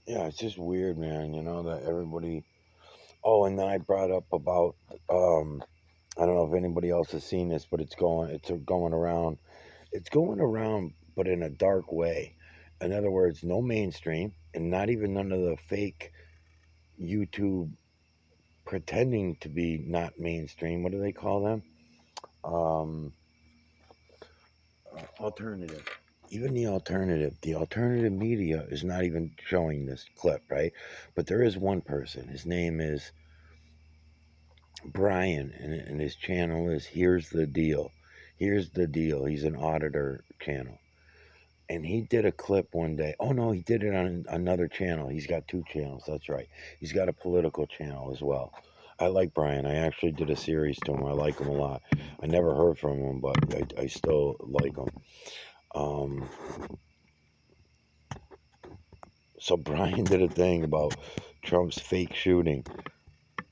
Yeah, it's just weird, man. That everybody. Oh, and then I brought up about. I don't know if anybody else has seen this, but It's going around. It's going around, but in a dark way. In other words, no mainstream, and not even none of the fake YouTube pretending to be not mainstream. What do they call them? Um, Alternative. Even the alternative media is not even showing this clip, right? But there is one person. His name is Brian, and his channel is Here's the Deal. Here's the Deal. He's an auditor channel. And he did a clip one day. Oh no, he did it on another channel. He's got two channels. That's right. He's got a political channel as well. I like Brian. I actually did a series to him. I like him a lot. I never heard from him, but I still like him. Um, so Brian did a thing about Trump's fake shooting,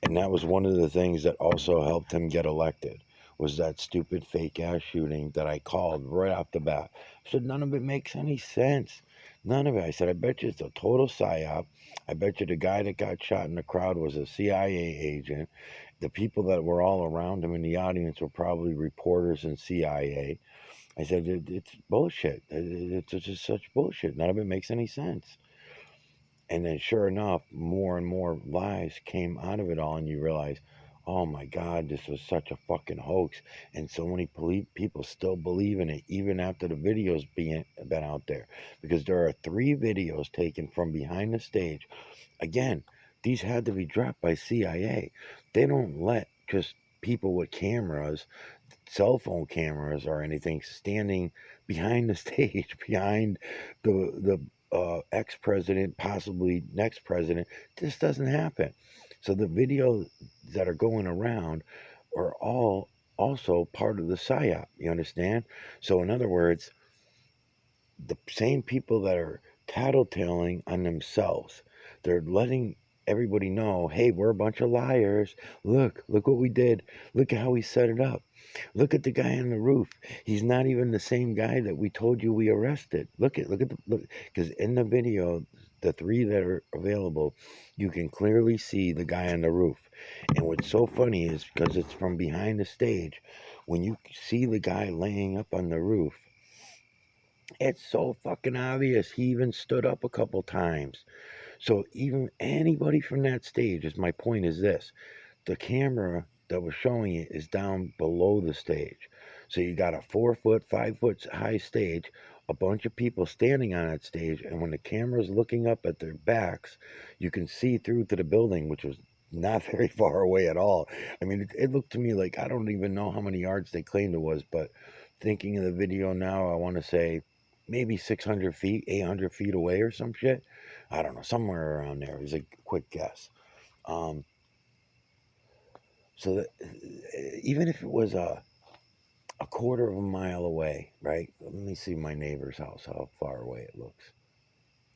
and that was one of the things that also helped him get elected. Was that stupid fake ass shooting that I called right off the bat? I said none of it makes any sense. None of it. I said I bet you it's a total psyop. I bet you the guy that got shot in the crowd was a CIA agent. The people that were all around him in the audience were probably reporters and CIA. I said it's bullshit. It's just such bullshit. None of it makes any sense. And then, sure enough, more and more lies came out of it all, and you realize, oh my God, this was such a fucking hoax, and so many people still believe in it, even after the videos being been out there, because there are 3 videos taken from behind the stage. Again, these had to be dropped by CIA. They don't let just people with cameras, cell phone cameras or anything, standing behind the stage, behind the ex president, possibly next president. This doesn't happen. So the videos that are going around are all also part of the psyop. You understand? So in other words, the same people that are tattletaling on themselves, they're letting everybody know, hey, we're a bunch of liars. Look what we did. Look at how we set it up. Look at the guy on the roof. He's not even the same guy that we told you we arrested. Look, because in the video, the 3 that are available, you can clearly see the guy on the roof. And what's so funny is because it's from behind the stage, when you see the guy laying up on the roof, it's so fucking obvious. He even stood up a couple times. So even anybody from that stage, is my point is this: the camera that was showing it is down below the stage. So you got a 4 foot, 5 foot high stage, a bunch of people standing on that stage, and when the camera's looking up at their backs, you can see through to the building, which was not very far away at all. I mean, it looked to me like I don't even know how many yards they claimed it was, but thinking of the video now, I want to say maybe 600 feet, 800 feet away or some shit. I don't know, somewhere around there. It was a quick guess. Um, so that even if it was a quarter of a mile away, right? Let me see my neighbor's house, how far away it looks.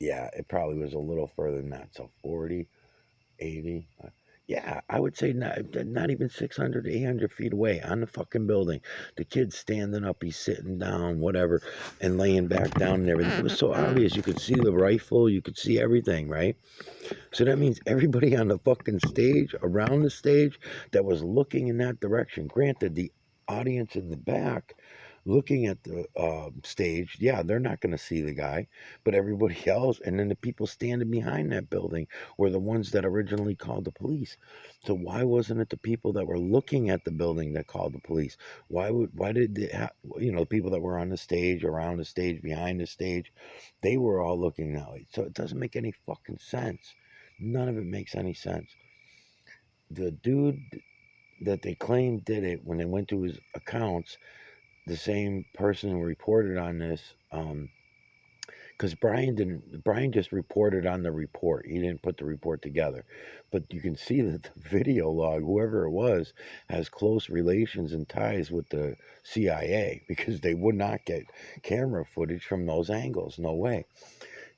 Yeah, it probably was a little further than that. So 40, 80. Yeah, I would say not even 600, 800 feet away on the fucking building. The kid's standing up, he's sitting down, whatever, and laying back down and everything. It was so obvious. You could see the rifle, you could see everything, right? So that means everybody on the fucking stage, around the stage, that was looking in that direction. Granted, the audience in the back looking at the stage, yeah, they're not going to see the guy, but everybody else, and then the people standing behind that building were the ones that originally called the police. So why wasn't it the people that were looking at the building that called the police? Why did the people that were on the stage, around the stage, behind the stage, they were all looking that way. So it doesn't make any fucking sense. None of it makes any sense. The dude that they claimed did it, when they went to his accounts, the same person who reported on this, because Brian just reported on the report. He didn't put the report together. But you can see that the video log, whoever it was, has close relations and ties with the CIA, because they would not get camera footage from those angles. No way.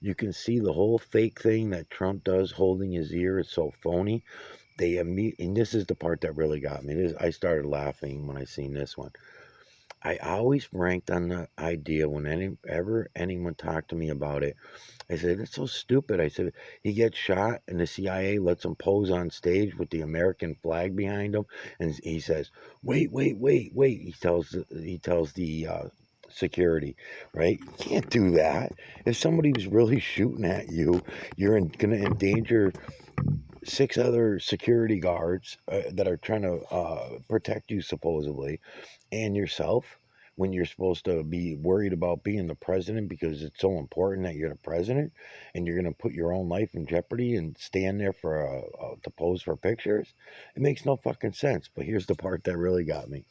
You can see the whole fake thing that Trump does holding his ear is so phony. And this is the part that really got me. I started laughing when I seen this one. I always ranked on the idea when anyone talked to me about it. I said, "That's so stupid." I said, he gets shot and the CIA lets him pose on stage with the American flag behind him, and he says, "Wait, wait, wait, wait." He tells the security, right? You can't do that. If somebody was really shooting at you, you're going to endanger six other security guards that are trying to protect you, supposedly, and yourself, when you're supposed to be worried about being the president because it's so important that you're the president, and you're going to put your own life in jeopardy and stand there to pose for pictures. It makes no fucking sense. But here's the part that really got me.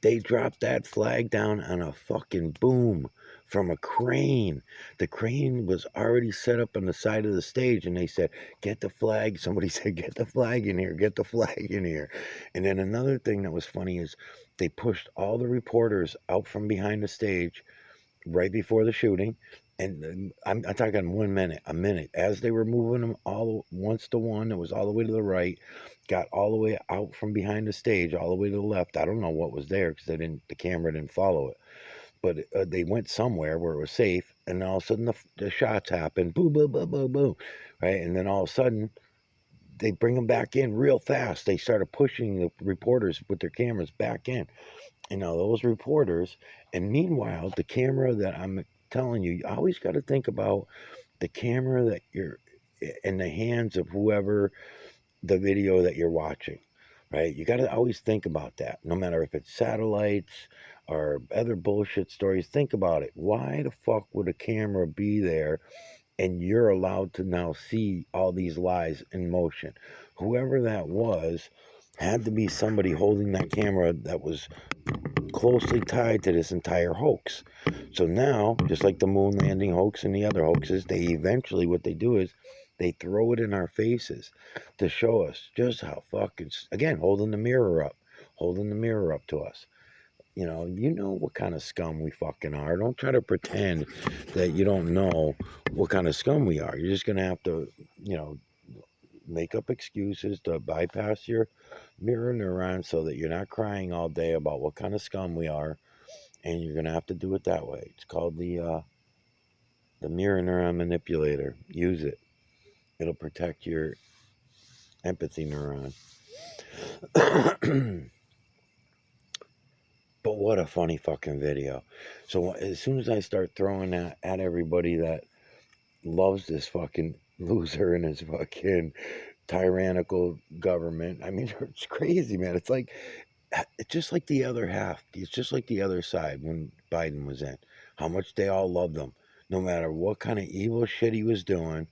They dropped that flag down on a fucking boom from a crane. The crane was already set up on the side of the stage, and they said, "Get the flag." Somebody said, "Get the flag in here, get the flag in here." And then another thing that was funny is they pushed all the reporters out from behind the stage right before the shooting. And I'm talking 1 minute, a minute, as they were moving them all once to one. It was all the way to the right, got all the way out from behind the stage, all the way to the left. I don't know what was there because the camera didn't follow it. But they went somewhere where it was safe, and all of a sudden the shots happened, boom, boom, boom, boom, boom, right? And then all of a sudden they bring them back in real fast. They started pushing the reporters with their cameras back in. Those reporters, and meanwhile, the camera that I'm telling you, you always got to think about the camera that you're in the hands of whoever the video that you're watching, right? You got to always think about that, no matter if it's satellites or other bullshit stories. Think about it. Why the fuck would a camera be there and you're allowed to now see all these lies in motion? Whoever that was had to be somebody holding that camera that was closely tied to this entire hoax. So now, just like the moon landing hoax and the other hoaxes, what they do is they throw it in our faces to show us just how fucking, again, holding the mirror up to us. You know what kind of scum we fucking are. Don't try to pretend that you don't know what kind of scum we are. You're just gonna have to, make up excuses to bypass your mirror neuron so that you're not crying all day about what kind of scum we are, and you're gonna have to do it that way. It's called the mirror neuron manipulator. Use it. It'll protect your empathy neuron. But what a funny fucking video. So as soon as I start throwing that at everybody that loves this fucking loser and his fucking tyrannical government, I mean, it's crazy, man. It's just like the other half. It's just like the other side when Biden was in. How much they all loved him. No matter what kind of evil shit he was doing,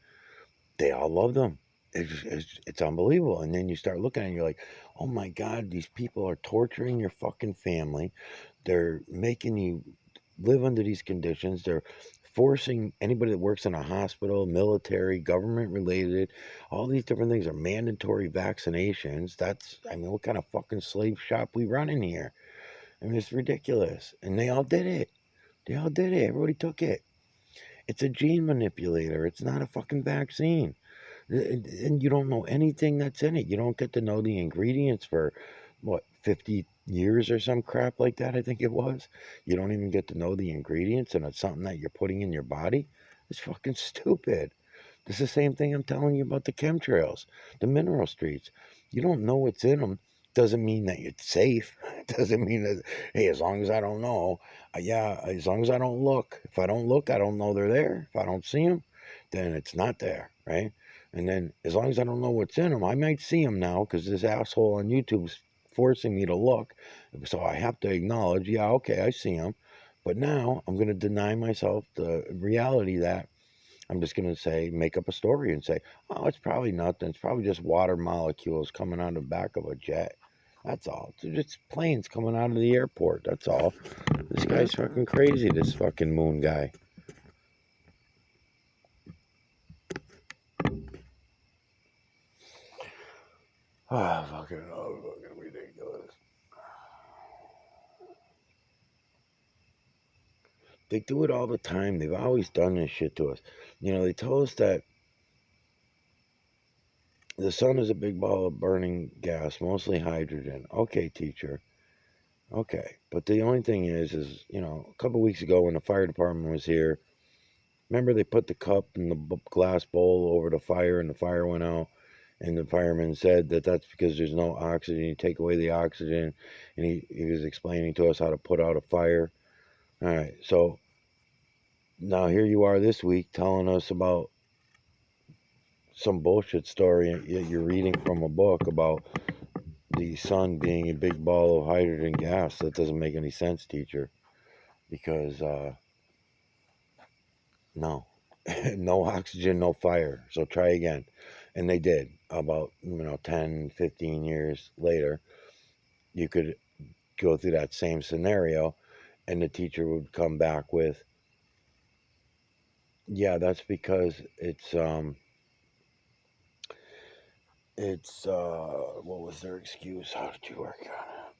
they all loved him. It's unbelievable. And then you start looking at it and you're like, oh my God, these people are torturing your fucking family. They're making you live under these conditions. They're forcing anybody that works in a hospital, military, government related, all these different things are mandatory vaccinations. I mean, what kind of fucking slave shop we running here? I mean, it's ridiculous. And they all did it. They all did it. Everybody took it. It's a gene manipulator. It's not a fucking vaccine. And you don't know anything that's in it. You don't get to know the ingredients for, what, 50 years or some crap like that, I think it was. You don't even get to know the ingredients, and it's something that you're putting in your body. It's fucking stupid. It's the same thing I'm telling you about the chemtrails, the mineral streets. You don't know what's in them. Doesn't mean that it's safe. Doesn't mean that, hey, as long as I don't know, yeah, as long as I don't look. If I don't look, I don't know they're there. If I don't see them, then it's not there, right? And then as long as I don't know what's in them, I might see them now because this asshole on YouTube's forcing me to look. So I have to acknowledge, yeah, okay, I see them. But now I'm going to deny myself the reality that I'm just going to say, make up a story and say, oh, it's probably nothing. It's probably just water molecules coming out of the back of a jet. That's all. It's just planes coming out of the airport. That's all. This guy's fucking crazy, this fucking moon guy. Fucking ridiculous. They do it all the time. They've always done this shit to us. You know, they told us that the sun is a big ball of burning gas, mostly hydrogen. Okay, teacher. Okay. But the only thing is, you know, a couple weeks ago when the fire department was here, remember they put the cup in the glass bowl over the fire and the fire went out? And the fireman said that that's because there's no oxygen. You take away the oxygen. And he was explaining to us how to put out a fire. All right. So now here you are this week telling us about some bullshit story you're reading from a book about the sun being a big ball of hydrogen gas. That doesn't make any sense, teacher. Because, no. No oxygen, no fire. So try again. And they did. About, 10, 15 years later, you could go through that same scenario and the teacher would come back with, yeah, that's because it's what was their excuse? How did you work on it?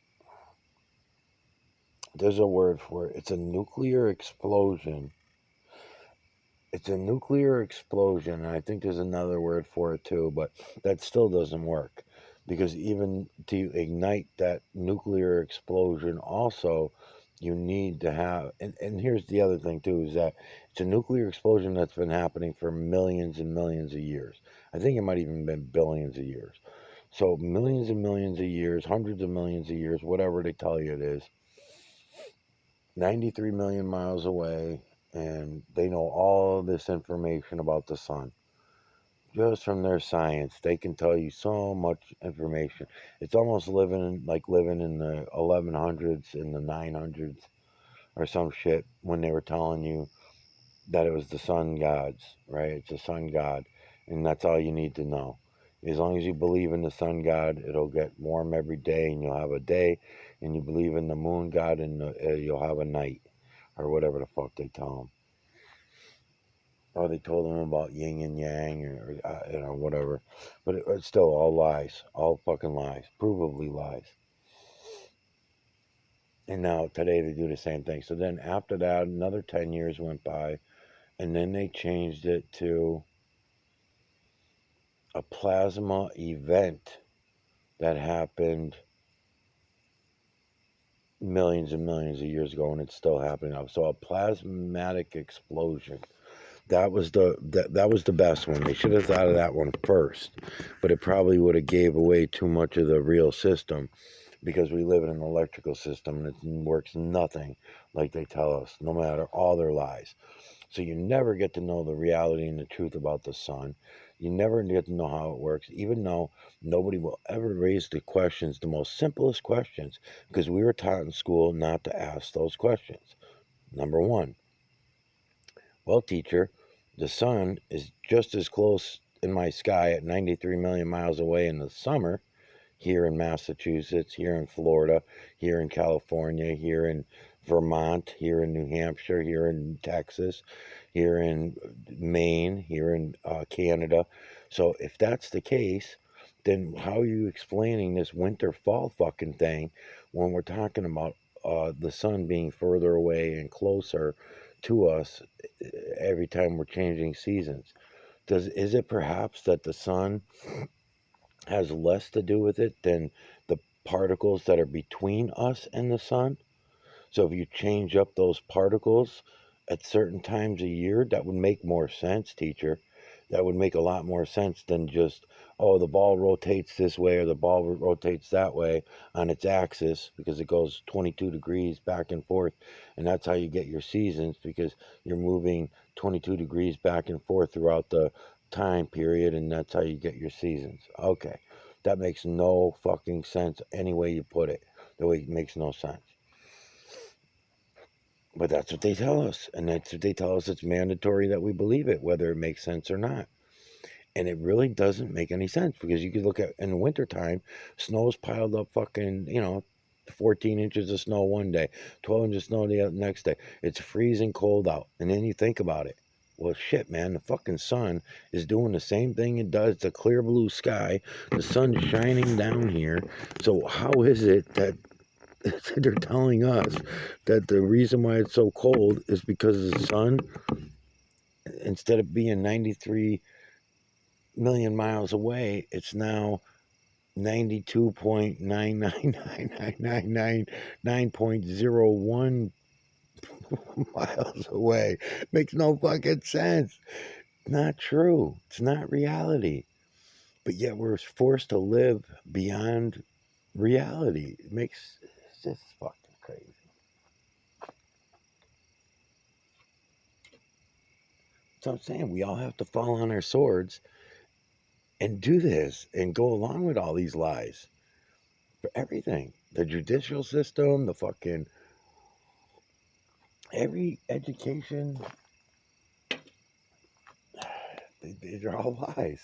There's a word for it. It's a nuclear explosion. It's a nuclear explosion, and I think there's another word for it too, but that still doesn't work because even to ignite that nuclear explosion, also, you need to have, and here's the other thing too, is that it's a nuclear explosion that's been happening for millions and millions of years. I think it might even been billions of years. So, millions and millions of years, hundreds of millions of years, whatever they tell you it is, 93 million miles away, and they know all this information about the sun. Just from their science, they can tell you so much information. It's almost living in the 1100s and the 900s or some shit when they were telling you that it was the sun gods, right? It's the sun god, and that's all you need to know. As long as you believe in the sun god, it'll get warm every day, and you'll have a day. And you believe in the moon god, and you'll have a night, or whatever the fuck they tell them. Or they told them about yin and yang, or whatever. But it's still all lies, all fucking lies, provably lies. And now today they do the same thing. So then after that, another 10 years went by, and then they changed it to a plasma event that happened millions and millions of years ago, and it's still happening now. So a plasmatic explosion. That was the best one. They should have thought of that one first, but it probably would have gave away too much of the real system because we live in an electrical system and it works nothing like they tell us, no matter all their lies. So you never get to know the reality and the truth about the sun. You never get to know how it works, even though nobody will ever raise the questions, the most simplest questions, because we were taught in school not to ask those questions. Number one, well, teacher, the sun is just as close in my sky at 93 million miles away in the summer here in Massachusetts, here in Florida, here in California, here in Vermont, here in New Hampshire, here in Texas, here in Maine, here in Canada. So if that's the case, then how are you explaining this winter fall fucking thing when we're talking about the sun being further away and closer to us every time we're changing seasons. Is it perhaps that the sun has less to do with it than the particles that are between us and the sun? So if you change up those particles at certain times a year, that would make more sense, teacher. That would make a lot more sense than just, oh, the ball rotates this way or the ball rotates that way on its axis because it goes 22 degrees back and forth. And that's how you get your seasons because you're moving 22 degrees back and forth throughout the time period. And that's how you get your seasons. Okay. That makes no fucking sense any way you put it. The way it makes no sense. But that's what they tell us. And that's what they tell us. It's mandatory that we believe it, whether it makes sense or not. And it really doesn't make any sense because you could look at in the wintertime, snow's piled up fucking, 14 inches of snow one day, 12 inches of snow the next day. It's freezing cold out. And then you think about it. Well, shit, man, the fucking sun is doing the same thing it does. It's a clear blue sky. The sun's shining down here. So how is it that they're telling us that the reason why it's so cold is because the sun, instead of being 93 million miles away, it's now 92.9999999.01 miles away. Makes no fucking sense. Not true. It's not reality. But yet we're forced to live beyond reality. It's just fucking crazy. So I'm saying we all have to fall on our swords and do this and go along with all these lies for everything. The judicial system, the fucking every education, they're all lies.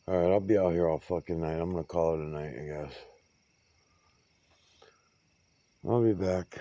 All right, I'll be out here all fucking night. I'm gonna call it a night, I guess. I'll be back.